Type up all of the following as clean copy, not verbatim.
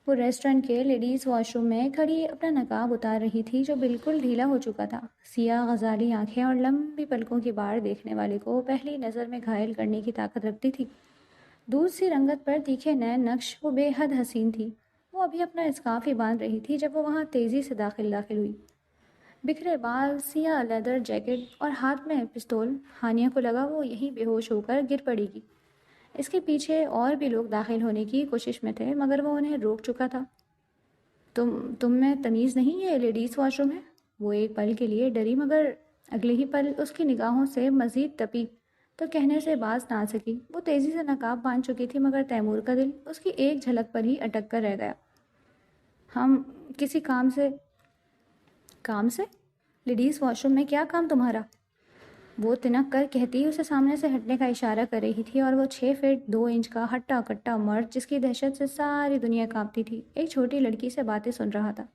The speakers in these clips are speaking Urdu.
وہ ریسٹورنٹ کے لیڈیز واش روم میں کھڑی اپنا نقاب اتار رہی تھی جو بالکل ڈھیلا ہو چکا تھا۔ سیاہ غزالی آنکھیں اور لمبی پلکوں کی باڑ دیکھنے والے کو پہلی نظر میں گھائل کرنے کی طاقت رکھتی تھی۔ دودھ سی رنگت پر تیکھے نئے نقش، وہ بے حد حسین تھی۔ وہ ابھی اپنا اسکارف ہی باندھ رہی تھی جب وہ وہاں تیزی سے داخل ہوئی۔ بکھرے بال، سیاہ لیدر جیکٹ اور ہاتھ میں پستول۔ ہانیہ کو لگا وہ یہیں بے ہوش ہو کر گر پڑے گی۔ اس کے پیچھے اور بھی لوگ داخل ہونے کی کوشش میں تھے مگر وہ انہیں روک چکا تھا۔ تم میں تمیز نہیں، یہ لیڈیز واش روم ہے؟ وہ ایک پل کے لیے ڈری مگر اگلے ہی پل اس کی نگاہوں سے مزید تپی تو کہنے سے باز نہ سکی۔ وہ تیزی سے نقاب باندھ چکی تھی مگر تیمور کا دل اس کی ایک جھلک پر ہی اٹک کر رہ گیا۔ ہم کسی کام سے لیڈیز واش روم میں کیا کام تمہارا؟ وہ تنک کر کہتی اسے سامنے سے ہٹنے کا اشارہ کر رہی تھی اور وہ 6 فٹ 2 انچ کا ہٹا کٹا مرد جس کی دہشت سے ساری دنیا کانپتی تھی ایک چھوٹی لڑکی سے باتیں سن رہا تھا۔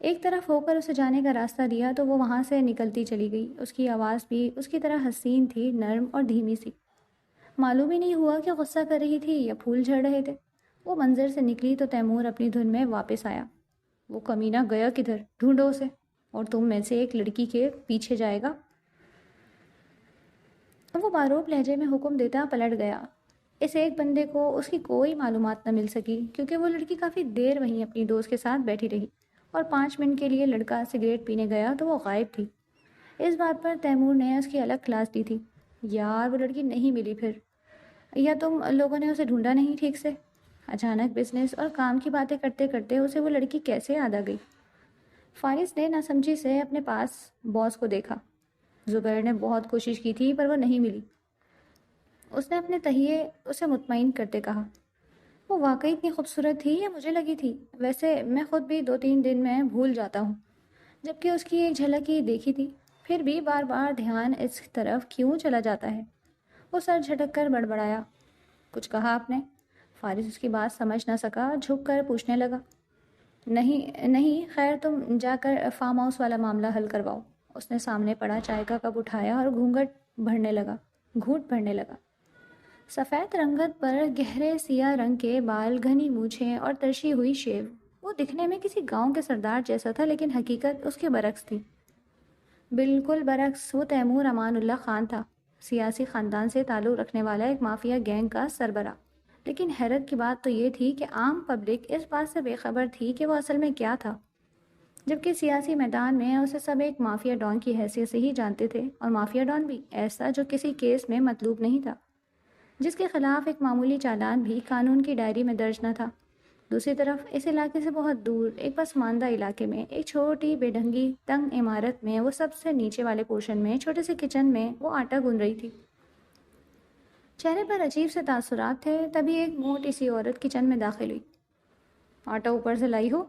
ایک طرف ہو کر اسے جانے کا راستہ دیا تو وہ وہاں سے نکلتی چلی گئی۔ اس کی آواز بھی اس کی طرح حسین تھی، نرم اور دھیمی سی۔ معلوم ہی نہیں ہوا کہ غصہ کر رہی تھی یا پھول جھڑ رہے تھے۔ وہ منظر سے نکلی تو تیمور اپنی دھن میں واپس آیا۔ وہ کمینہ گیا کدھر؟ ڈھونڈو اسے، اور تم میں سے ایک لڑکی کے پیچھے جائے گا۔ وہ باروب لہجے میں حکم دیتا پلٹ گیا۔ اس ایک بندے کو اس کی کوئی معلومات نہ مل سکی کیونکہ وہ لڑکی کافی دیر وہیں اپنی دوست کے ساتھ بیٹھی رہی اور 5 منٹ کے لیے لڑکا سگریٹ پینے گیا تو وہ غائب تھی۔ اس بات پر تیمور نے اس کی الگ کلاس دی تھی۔ یار وہ لڑکی نہیں ملی پھر، یا تم لوگوں نے اسے ڈھونڈا نہیں ٹھیک سے؟ اچانک بزنس اور کام کی باتیں کرتے کرتے اسے وہ لڑکی کیسے یاد آ گئی؟ فارس نے ناسمجھی سے اپنے پاس باس کو دیکھا۔ زبیر نے بہت کوشش کی تھی پر وہ نہیں ملی۔ اس نے اپنے تہیے اسے مطمئن کرتے کہا۔ وہ واقعی اتنی خوبصورت تھی یا مجھے لگی تھی؟ ویسے میں خود بھی 2-3 دن میں بھول جاتا ہوں، جبکہ اس کی ایک جھلک ہی دیکھی تھی، پھر بھی بار بار دھیان اس طرف کیوں چلا جاتا ہے؟ وہ سر جھٹک کر بڑبڑایا۔ کچھ کہا آپ نے؟ فارس اس کی بات سمجھ نہ سکا، جھک کر پوچھنے لگا۔ نہیں، خیر تم جا کر فارم ہاؤس والا معاملہ حل کرواؤ۔ اس نے سامنے پڑا چائے کا کپ اٹھایا اور گھونٹ بھرنے لگا۔ سفید رنگت پر گہرے سیاہ رنگ کے بال، گھنی مونچھیں اور ترشی ہوئی شیو۔ وہ دکھنے میں کسی گاؤں کے سردار جیسا تھا لیکن حقیقت اس کے برعکس تھی۔ بالکل برعکس، وہ تیمور امان اللہ خان تھا، سیاسی خاندان سے تعلق رکھنے والا ایک مافیا گینگ کا سربراہ۔ لیکن حیرت کی بات تو یہ تھی کہ عام پبلک اس بات سے بے خبر تھی کہ وہ اصل میں کیا تھا، جبکہ سیاسی میدان میں اسے سب ایک مافیا ڈان کی حیثیت سے ہی جانتے تھے، اور مافیا ڈان بھی ایسا جو کسی کیس میں مطلوب نہیں تھا، جس کے خلاف ایک معمولی چالان بھی قانون کی ڈائری میں درج نہ تھا۔ دوسری طرف اس علاقے سے بہت دور ایک پسماندہ علاقے میں ایک چھوٹی بے ڈھنگی تنگ عمارت میں وہ سب سے نیچے والے پورشن میں چھوٹے سے کچن میں وہ آٹا گون رہی تھی۔ چہرے پر عجیب سے تاثرات تھے، تبھی ایک موٹی سی عورت کچن میں داخل ہوئی۔ آٹا اوپر سے لائی ہو؟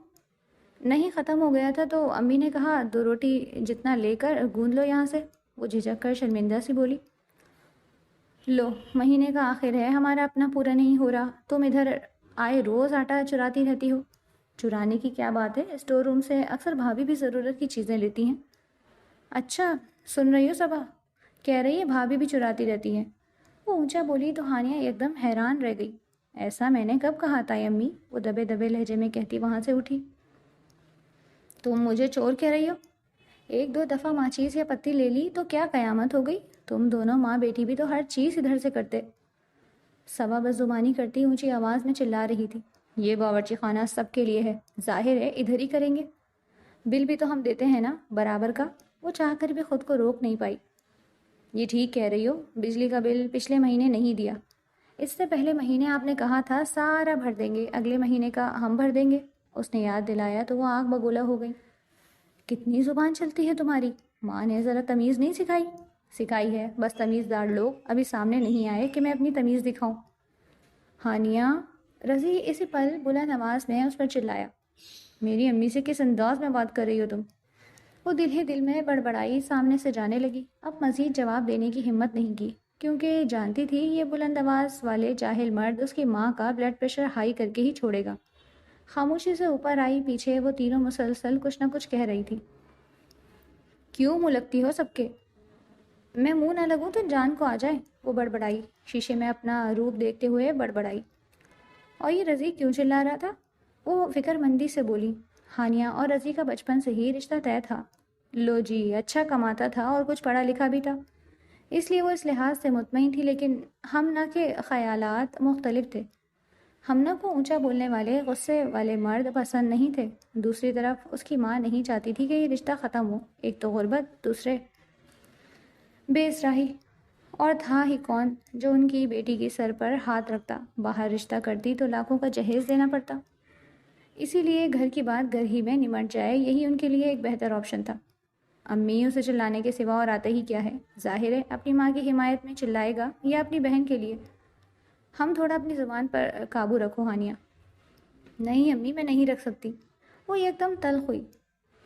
نہیں، ختم ہو گیا تھا تو امی نے کہا 2 روٹی جتنا لے کر گوندھ لو یہاں سے۔ وہ جھجک کر شرمندہ سی بولی۔ لو، مہینے کا آخر ہے، ہمارا اپنا پورا نہیں ہو رہا، تم ادھر آئے روز آٹا چراتی رہتی ہو۔ چرانے کی کیا بات ہے، اسٹور روم سے اکثر بھابھی بھی ضرورت کی چیزیں لیتی ہیں۔ اچھا، سن رہی ہو صبا؟ کہہ رہی ہے بھابھی بھی چراتی رہتی ہیں۔ وہ اونچا بولی تو ہانیہ ایک دم حیران رہ گئی۔ ایسا میں نے کب کہا تھا امی؟ وہ دبے دبے لہجے میں کہتی وہاں سے اٹھی۔ تم مجھے چور کہہ رہی ہو؟ 1-2 دفعہ ماچیز یا پتی لے لی تو کیا قیامت ہو گئی؟ تم دونوں ماں بیٹی بھی تو ہر چیز ادھر سے کرتے۔ صبا بس زبانی کرتی اونچی آواز میں چلا رہی تھی۔ یہ باورچی خانہ سب کے لیے ہے، ظاہر ہے ادھر ہی کریں گے، بل بھی تو ہم دیتے ہیں نا برابر کا۔ وہ چاہ کر بھی خود کو روک نہیں پائی۔ یہ ٹھیک کہہ رہی ہو، بجلی کا بل پچھلے مہینے نہیں دیا، اس سے پہلے مہینے آپ نے کہا تھا سارا بھر دیں گے، اگلے مہینے کا ہم بھر دیں گے۔ اس نے یاد دلایا تو وہ آنکھ بگولا ہو گئی۔ کتنی زبان چلتی ہے تمہاری، ماں نے ذرا تمیز نہیں سکھائی؟ سکھائی ہے، بس تمیز دار لوگ ابھی سامنے نہیں آئے کہ میں اپنی تمیز دکھاؤں۔ ہانیہ، رضی اسی پل بلند آواز میں اس پر چلایا۔ میری امی سے کس انداز میں بات کر رہی ہو تم؟ وہ دل ہی دل میں بڑبڑائی سامنے سے جانے لگی۔ اب مزید جواب دینے کی ہمت نہیں کی کیونکہ جانتی تھی یہ بلند آواز والے جاہل مرد اس کی ماں کا بلڈ پریشر ہائی کر کے ہی چھوڑے گا۔ خاموشی سے اوپر آئی، پیچھے وہ تینوں مسلسل کچھ نہ کچھ کہہ رہی تھی۔ کیوں منہ لگتی ہو سب کے؟ میں منہ نہ لگوں تو جان کو آ جائے، وہ بڑبڑائی، شیشے میں اپنا روپ دیکھتے ہوئے بڑبڑائی۔ اور یہ رضی کیوں چلا رہا تھا؟ وہ فکر مندی سے بولی۔ ہانیہ اور رضی کا بچپن سے ہی رشتہ طے تھا۔ لو جی، اچھا کماتا تھا اور کچھ پڑھا لکھا بھی تھا، اس لیے وہ اس لحاظ سے مطمئن تھی، لیکن ہمنا کے خیالات مختلف تھے۔ ہمنا کو اونچا بولنے والے غصے والے مرد پسند نہیں تھے۔ دوسری طرف اس کی ماں نہیں چاہتی تھی کہ یہ رشتہ ختم ہو، ایک تو غربت، دوسرے بے اسرائی، اور تھا ہی کون جو ان کی بیٹی کی سر پر ہاتھ رکھتا۔ باہر رشتہ کرتی تو لاکھوں کا جہیز دینا پڑتا، اسی لیے گھر کی بات گھر ہی میں نمٹ جائے، یہی ان کے لیے ایک بہتر آپشن تھا۔ امی اسے چلانے کے سوا اور آتا ہی کیا ہے؟ ظاہر ہے اپنی ماں کی حمایت میں چلائے گا یا اپنی بہن کے لیے۔ ہم تھوڑا اپنی زبان پر قابو رکھو ہانیہ۔ نہیں امی، میں نہیں رکھ سکتی۔ وہ ایک دم تلخ ہوئی۔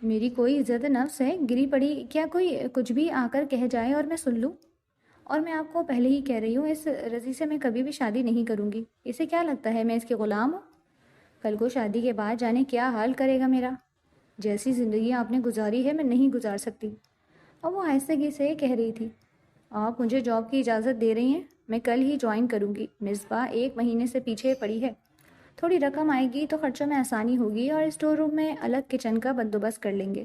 میری کوئی عزت نفس ہے، گری پڑی، کیا کوئی کچھ بھی آ کر کہہ جائے اور میں سن لوں؟ اور میں آپ کو پہلے ہی کہہ رہی ہوں، اس رضی سے میں کبھی بھی شادی نہیں کروں گی۔ اسے کیا لگتا ہے میں اس کی غلام ہوں؟ کل کو شادی کے بعد جانے کیا حال کرے گا میرا؟ جیسی زندگی آپ نے گزاری ہے میں نہیں گزار سکتی۔ اور وہ آہستگی سے کہہ رہی تھی، آپ مجھے جاب کی اجازت دے رہی ہیں؟ میں کل ہی جوائن کروں گی۔ مصباح 1 مہینے سے پیچھے پڑی ہے، تھوڑی رقم آئے گی تو خرچوں میں آسانی ہوگی اور اسٹور روم میں الگ کچن کا بندوبست کر لیں گے۔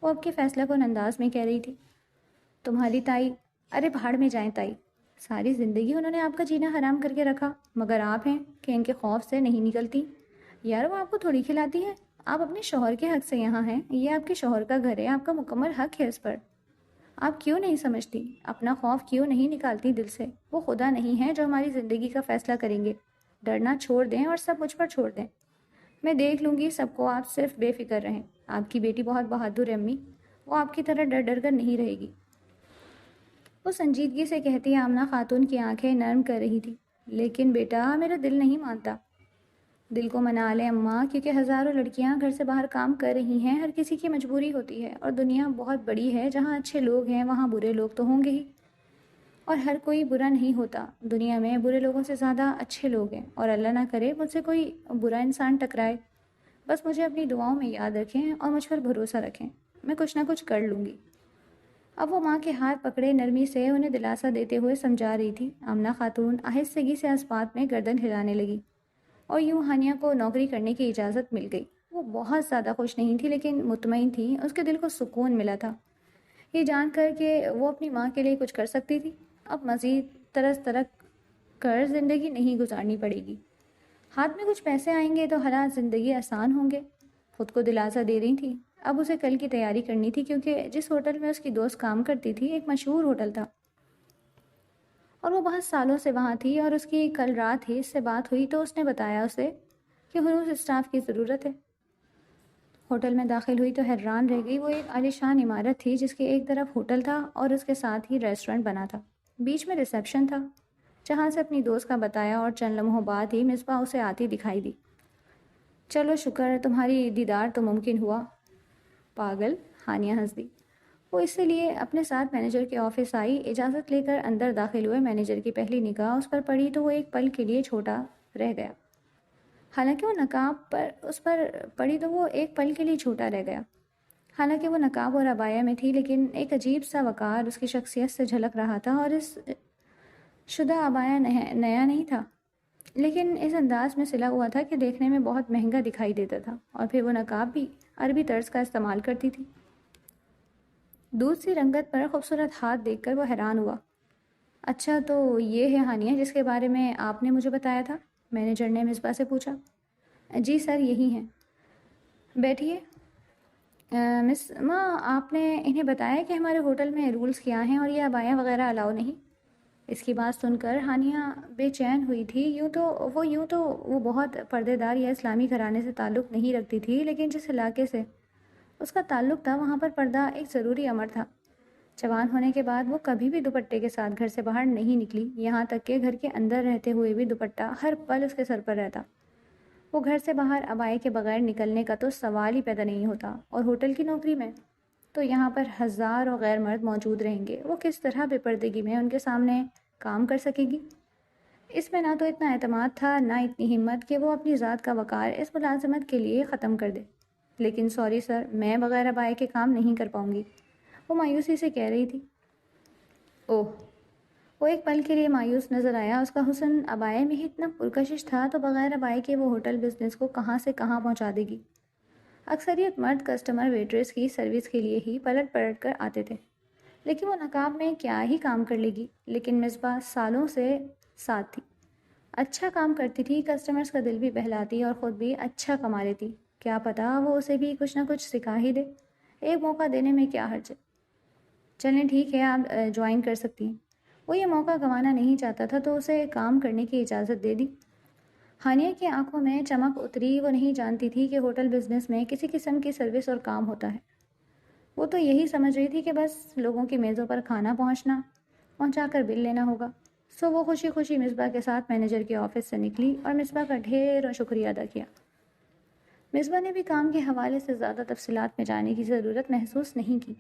وہ اب کے فیصلہ کن انداز میں کہہ رہی تھی۔ تمہاری تائی، ارے بھاڑ میں جائیں تائی، ساری زندگی انہوں نے آپ کا جینا حرام کر کے رکھا، مگر آپ ہیں کہ ان کے خوف سے نہیں نکلتی۔ یار وہ آپ کو تھوڑی کھلاتی ہے، آپ اپنے شوہر کے حق سے یہاں ہیں، یہ آپ کے شوہر کا گھر ہے، آپ کا مکمل حق ہے اس پر۔ آپ کیوں نہیں سمجھتی؟ اپنا خوف کیوں نہیں نکالتی دل سے؟ وہ خدا نہیں ہے جو ہماری زندگی کا فیصلہ کریں گے۔ ڈرنا چھوڑ دیں اور سب مجھ پر چھوڑ دیں، میں دیکھ لوں گی سب کو، آپ صرف بے فکر رہیں۔ آپ کی بیٹی بہت بہادر ہے امی، وہ آپ کی طرح ڈر ڈر کر نہیں رہے گی۔ وہ سنجیدگی سے کہتی آمنہ خاتون کی آنکھیں نرم کر رہی تھی۔ لیکن بیٹا میرا دل نہیں مانتا۔ دل کو منا لیں اماں، کیونکہ ہزاروں لڑکیاں گھر سے باہر کام کر رہی ہیں، ہر کسی کی مجبوری ہوتی ہے، اور دنیا بہت بڑی ہے، جہاں اچھے لوگ ہیں وہاں برے لوگ تو ہوں گے ہی، اور ہر کوئی برا نہیں ہوتا۔ دنیا میں برے لوگوں سے زیادہ اچھے لوگ ہیں، اور اللہ نہ کرے مجھ سے کوئی برا انسان ٹکرائے۔ بس مجھے اپنی دعاؤں میں یاد رکھیں اور مجھ پر بھروسہ رکھیں، میں کچھ نہ کچھ کر لوں گی۔ اب وہ ماں کے ہاتھ پکڑے نرمی سے انہیں دلاسا دیتے ہوئے سمجھا رہی تھی۔ آمنہ خاتون آہستگی سے اسبات میں گردن ہلانے لگی، اور یوں ہانیہ کو نوکری کرنے کی اجازت مل گئی۔ وہ بہت زیادہ خوش نہیں تھی لیکن مطمئن تھی، اس کے دل کو سکون ملا تھا یہ جان کر کہ وہ اپنی ماں کے لیے کچھ کر سکتی تھی۔ اب مزید طرز ترک کر زندگی نہیں گزارنی پڑے گی، ہاتھ میں کچھ پیسے آئیں گے تو حالات زندگی آسان ہوں گے۔ خود کو دلاسا دے رہی تھی۔ اب اسے کل کی تیاری کرنی تھی، کیونکہ جس ہوٹل میں اس کی دوست کام کرتی تھی ایک مشہور ہوٹل تھا، اور وہ بہت سالوں سے وہاں تھی، اور اس کی کل رات ہی اس سے بات ہوئی تو اس نے بتایا اسے کہ ہنوز اسٹاف کی ضرورت ہے۔ ہوٹل میں داخل ہوئی تو حیران رہ گئی۔ وہ ایک عالیشان عمارت تھی جس کے ایک طرف ہوٹل تھا اور اس کے ساتھ ہی ریسٹورنٹ بنا تھا، بیچ میں ریسیپشن تھا، جہاں سے اپنی دوست کا بتایا اور چند لمحوں بعد ہی مصباح اسے آتی دکھائی دی۔ چلو شکر تمہاری دیدار تو ممکن ہوا۔ پاگل، ہانیہ ہنس دی۔ وہ اس لیے اپنے ساتھ مینیجر کے آفس آئی، اجازت لے کر اندر داخل ہوئے۔ مینیجر کی پہلی نگاہ اس پر پڑی تو وہ ایک پل کے لیے چھوٹا رہ گیا۔ حالانکہ وہ نقاب اور عبایا میں تھی، لیکن ایک عجیب سا وقار اس کی شخصیت سے جھلک رہا تھا، اور اس شدہ عبایا نیا نہیں تھا، لیکن اس انداز میں سلا ہوا تھا کہ دیکھنے میں بہت مہنگا دکھائی دیتا تھا، اور پھر وہ نقاب بھی عربی طرز کا استعمال کرتی تھی۔ دودھ سی رنگت پر خوبصورت ہاتھ دیکھ کر وہ حیران ہوا۔ اچھا تو یہ ہے ہانیہ جس کے بارے میں آپ نے مجھے بتایا تھا؟ مینیجر نے مصباح سے پوچھا۔ جی سر، یہی ہیں۔ بیٹھیے۔ مس ماں، آپ نے انہیں بتایا کہ ہمارے ہوٹل میں رولز کیا ہیں اور یہ عبایا وغیرہ الاؤ نہیں؟ اس کی بات سن کر ہانیہ بے چین ہوئی تھی۔ یوں تو وہ بہت پردے دار یا اسلامی گھرانے سے تعلق نہیں رکھتی تھی، لیکن جس علاقے سے اس کا تعلق تھا وہاں پر پردہ ایک ضروری امر تھا۔ جوان ہونے کے بعد وہ کبھی بھی دوپٹے کے ساتھ گھر سے باہر نہیں نکلی، یہاں تک کہ گھر کے اندر رہتے ہوئے بھی دوپٹہ ہر پل اس کے سر پر رہتا۔ وہ گھر سے باہر عبائے کے بغیر نکلنے کا تو سوال ہی پیدا نہیں ہوتا، اور ہوٹل کی نوکری میں تو یہاں پر ہزاروں غیر مرد موجود رہیں گے، وہ کس طرح بے پردگی میں ان کے سامنے کام کر سکے گی؟ اس میں نہ تو اتنا اعتماد تھا، نہ اتنی ہمت کہ وہ اپنی ذات کا وقار اس ملازمت کے لیے ختم کر دے۔ لیکن سوری سر، میں بغیر عبائے کے کام نہیں کر پاؤں گی، وہ مایوسی سے کہہ رہی تھی۔ اوہ، وہ ایک پل کے لیے مایوس نظر آیا. اس کا حسن ابائے میں ہی اتنا پرکشش تھا تو بغیر ابائے کے وہ ہوٹل بزنس کو کہاں سے کہاں پہنچا دے گی. اکثریت مرد کسٹمر ویٹریس کی سروس کے لیے ہی پلٹ پلٹ کر آتے تھے، لیکن وہ نقاب میں کیا ہی کام کر لے گی. لیکن مصباح سالوں سے ساتھ تھی، اچھا کام کرتی تھی، کسٹمرز کا دل بھی بہلاتی اور خود بھی اچھا کما لیتی. کیا پتا وہ اسے بھی کچھ نہ کچھ سکھا ہی دے. ایک موقع دینے میں کیا حرج ہے. چلیں ٹھیک ہے، آپ جوائن کر سکتی ہیں. وہ یہ موقع گنوانا نہیں چاہتا تھا تو اسے کام کرنے کی اجازت دے دی. ہانیہ کی آنکھوں میں چمک اتری. وہ نہیں جانتی تھی کہ ہوٹل بزنس میں کسی قسم کی سروس اور کام ہوتا ہے. وہ تو یہی سمجھ رہی تھی کہ بس لوگوں کی میزوں پر کھانا پہنچا کر بل لینا ہوگا. سو وہ خوشی خوشی مصباح کے ساتھ مینیجر کے آفس سے نکلی اور مصباح کا ڈھیر شکریہ ادا کیا. مصباح نے بھی کام کے حوالے سے زیادہ تفصیلات میں جانے کی ضرورت محسوس نہیں کی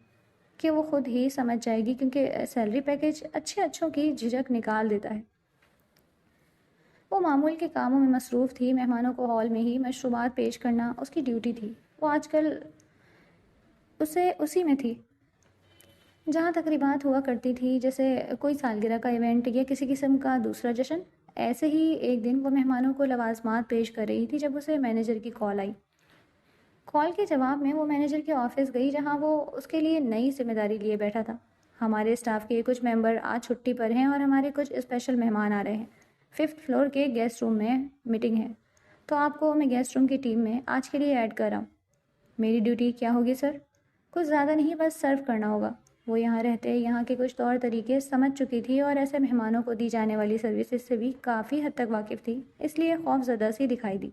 کہ وہ خود ہی سمجھ جائے گی، کیونکہ سیلری پیکیج اچھوں کی جھجک نکال دیتا ہے. وہ معمول کے کاموں میں مصروف تھی. مہمانوں کو ہال میں ہی مشروبات پیش کرنا اس کی ڈیوٹی تھی. وہ آج کل اسی میں تھی جہاں تقریبات ہوا کرتی تھی، جیسے کوئی سالگرہ کا ایونٹ یا کسی قسم کا دوسرا جشن. ایسے ہی ایک دن وہ مہمانوں کو لوازمات پیش کر رہی تھی جب اسے مینیجر کی کال آئی. کال کے جواب میں وہ مینیجر کے آفس گئی جہاں وہ اس کے لیے نئی ذمہ داری لیے بیٹھا تھا. ہمارے اسٹاف کے کچھ ممبر آج چھٹی پر ہیں اور ہمارے کچھ اسپیشل مہمان آ رہے ہیں. 5th فلور کے گیسٹ روم میں میٹنگ ہے، تو آپ کو میں گیسٹ روم کی ٹیم میں آج کے لیے ایڈ کر رہا ہوں. میری ڈیوٹی کیا ہوگی سر؟ کچھ زیادہ نہیں، بس سرو کرنا ہوگا. وہ یہاں رہتے یہاں کے کچھ طور طریقے سمجھ چکی تھی اور ایسے مہمانوں کو دی جانے والی سروسز سے بھی کافی حد تک واقف تھی، اس لیے خوف زدہ سی دکھائی دی.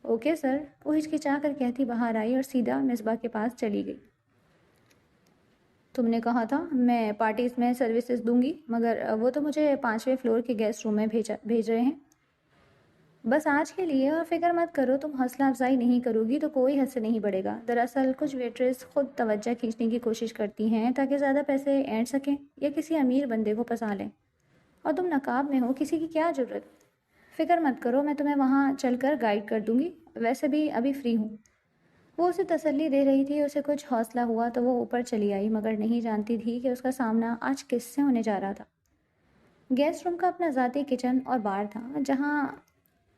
اوکے سر، وہ ہچکچا کر کہتی باہر آئی اور سیدھا مصباح کے پاس چلی گئی. تم نے کہا تھا میں پارٹیز میں سروسز دوں گی، مگر وہ تو مجھے 5ویں فلور کے گیسٹ روم میں بھیج رہے ہیں. بس آج کے لیے، اور فکر مت کرو، تم حوصلہ افزائی نہیں کرو گی تو کوئی حد سے نہیں بڑھے گا. دراصل کچھ ویٹریس خود توجہ کھینچنے کی کوشش کرتی ہیں تاکہ زیادہ پیسے اینڈ سکیں یا کسی امیر بندے کو پسا لیں، اور تم نقاب میں ہو، کسی کی کیا ضرورت. فکر مت کرو، میں تمہیں وہاں چل کر گائیڈ کر دوں گی. ویسے بھی ابھی فری ہوں. وہ اسے تسلی دے رہی تھی. اسے کچھ حوصلہ ہوا تو وہ اوپر چلی آئی، مگر نہیں جانتی تھی کہ اس کا سامنا آج کس سے ہونے جا رہا تھا. گیسٹ روم کا اپنا ذاتی کچن اور بار تھا جہاں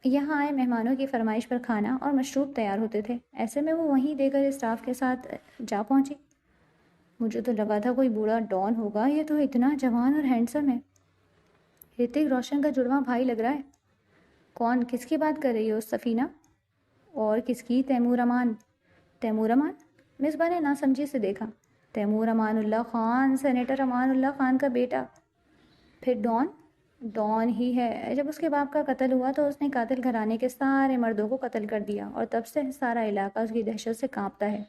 یہاں آئے مہمانوں کی فرمائش پر کھانا اور مشروب تیار ہوتے تھے. ایسے میں وہ وہیں دے کر اسٹاف کے ساتھ جا پہنچی. مجھے تو لگا تھا کوئی بوڑھا ڈان ہوگا، یہ تو اتنا جوان اور ہینڈسم ہے. رتک روشن کا جڑواں بھائی لگ رہا ہے. کون؟ کس کی بات کر رہی ہو؟ سفینہ؟ اور کس کی؟ تیمور امان. تیمور امان؟ مصباح نے ناسمجھی سے دیکھا. تیمور امان اللہ خان، سینیٹر امان اللہ خان کا بیٹا. پھر ڈان؟ ڈان ہی ہے. جب اس کے باپ کا قتل ہوا تو اس نے قاتل گھرانے کے سارے مردوں کو قتل کر دیا، اور تب سے سارا علاقہ اس کی دہشت سے کانپتا ہے.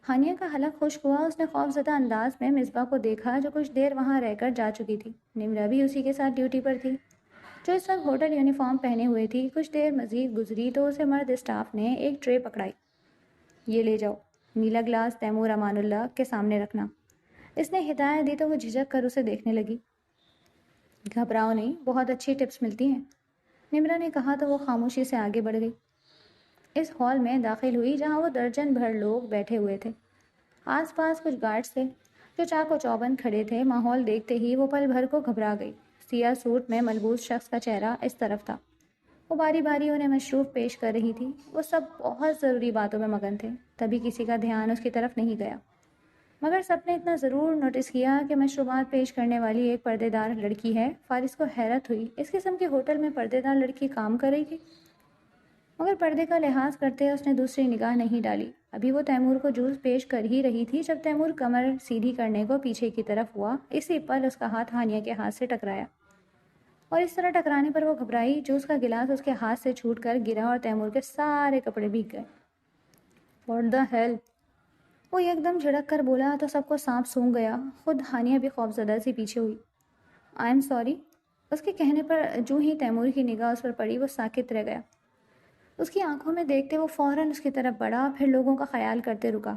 ہانیہ کا حلق خشک ہوا. اس نے خوف زدہ انداز میں مصباح کو دیکھا جو کچھ دیر وہاں رہ کر جا چکی تھی. نمرہ بھی اسی کے ساتھ ڈیوٹی پر تھی، جو اس وقت ہوٹل یونیفارم پہنے ہوئے تھی. کچھ دیر مزید گزری تو اسے مرد اسٹاف نے ایک ٹرے پکڑائی. یہ لے جاؤ، نیلا گلاس تیمور امان اللہ کے سامنے رکھنا. اس نے ہدایت دی تو وہ جھجک کر اسے دیکھنے لگی. گھبراؤ نہیں، بہت اچھی ٹپس ملتی ہیں، نمرہ نے کہا تو وہ خاموشی سے آگے بڑھ گئی. اس ہال میں داخل ہوئی جہاں وہ درجن بھر لوگ بیٹھے ہوئے تھے. آس پاس کچھ گارڈز تھے جو چاق و چوبند کھڑے تھے. ماحول دیکھتے ہی وہ پل بھر کو گھبرا گئی. سیاہ سوٹ میں ملبوس شخص کا چہرہ اس طرف تھا. وہ باری باری انہیں مشروب پیش کر رہی تھی. وہ سب بہت ضروری باتوں میں مگن تھے، تبھی کسی کا دھیان اس کی طرف نہیں گیا. مگر سب نے اتنا ضرور نوٹس کیا کہ مشروبات پیش کرنے والی ایک پردے دار لڑکی ہے. فارس کو حیرت ہوئی، اس قسم کے ہوٹل میں پردے دار لڑکی کام کر رہی تھی. مگر پردے کا لحاظ کرتے اس نے دوسری نگاہ نہیں ڈالی. ابھی وہ تیمور کو جوس پیش کر ہی رہی تھی جب تیمور کمر سیدھی کرنے کو پیچھے کی طرف ہوا. اسی پل اس کا ہاتھ ہانیہ کے ہاتھ سے ٹکرایا، اور اس طرح ٹکرانے پر وہ گھبرائی. جوس کا گلاس اس کے ہاتھ سے چھوٹ کر گرا اور تیمور کے سارے کپڑے بھیگ گئے. What the hell! وہ ایک دم جھڑک کر بولا تو سب کو سانپ سونگھ گیا. خود ہانیہ بھی خوف زدہ سی پیچھے ہوئی. I am sorry. اس کے کہنے پر جو ہی تیمور کی نگاہ اس پر پڑی وہ ساکت رہ گیا. اس کی آنکھوں میں دیکھتے وہ فوراً اس کی طرف بڑھا، پھر لوگوں کا خیال کرتے رکا.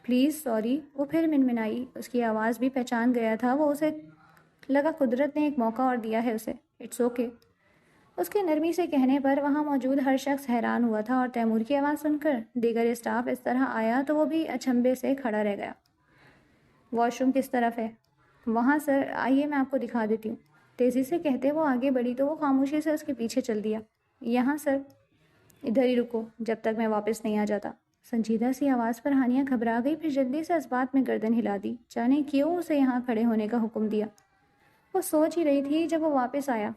Please sorry. وہ پھر منمنائی. اس کی آواز بھی پہچان گیا تھا. وہ اسے لگا قدرت نے ایک موقع اور دیا ہے اسے. It's okay. اس کے نرمی سے کہنے پر وہاں موجود ہر شخص حیران ہوا تھا، اور تیمور کی آواز سن کر دیگر اسٹاف اس طرح آیا تو وہ بھی اچنبھے سے کھڑا رہ گیا. واش روم کس طرف ہے؟ وہاں سر، آئیے میں آپ کو دکھا دیتی ہوں۔ تیزی سے کہتے وہ آگے بڑھی تو وہ خاموشی سے اس کے پیچھے چل دیا۔ یہاں سر، ادھر ہی رکو جب تک میں واپس نہیں آ جاتا۔ سنجیدہ سی آواز پر ہانیہ گھبرا گئی، پھر جلدی سے اس بات میں گردن ہلا دی، جانے کیوں اسے یہاں کھڑے ہونے کا حکم دیا۔ وہ سوچ ہی رہی تھی جب وہ واپس آیا۔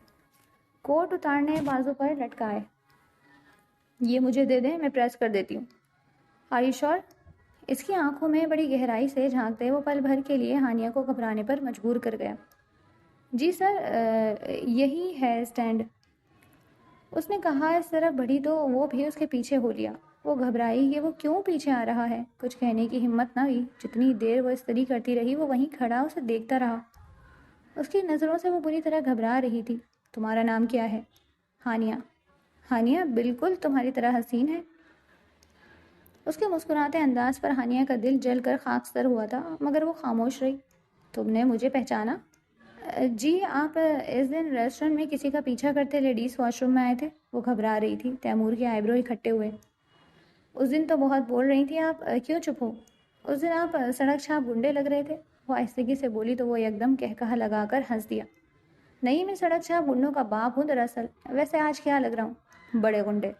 کوٹ اتارنے بازو پر لٹکائے۔ یہ مجھے دے دیں، میں پریس کر دیتی ہوں۔ آر یو شور؟ اس کی آنکھوں میں بڑی گہرائی سے جھانکتے وہ پل بھر کے لیے ہانیہ کو گھبرانے پر مجبور کر گیا۔ جی سر، یہی ہے اسٹینڈ۔ اس نے کہا۔ اس طرف بڑھی تو وہ بھی اس کے پیچھے ہو لیا۔ وہ گھبرائی کہ وہ کیوں پیچھے آ رہا ہے، کچھ کہنے کی ہمت نہ ہوئی۔ جتنی دیر وہ استری کرتی رہی وہ وہیں کھڑا اسے دیکھتا رہا۔ اس کی نظروں سے وہ بری طرح گھبرا رہی تھی۔ تمہارا نام کیا ہے؟ ہانیہ۔ ہانیہ بالکل تمہاری طرح حسین ہے۔ اس کے مسکراتے انداز پر ہانیہ کا دل جل کر خاکستر ہوا تھا، مگر وہ خاموش رہی۔ تم نے مجھے پہچانا؟ جی، آپ اس دن ریسٹورنٹ میں کسی کا پیچھا کرتے لیڈیز واش روم میں آئے تھے۔ وہ گھبرا رہی تھی، تیمور کے آئی برو اکھٹے ہوئے۔ اس دن تو بہت بول رہی تھی آپ، کیوں چپ ہو؟ اس دن آپ سڑک چھاپ گنڈے لگ رہے تھے۔ وہ آہستگی سے بولی تو وہ یکدم کہا لگا کر ہنس دیا۔ نہیں، میں سڑک چھاپ گنڈوں کا باپ ہوں دراصل۔ ویسے آج کیا لگ رہا ہوں؟ بڑے گنڈے۔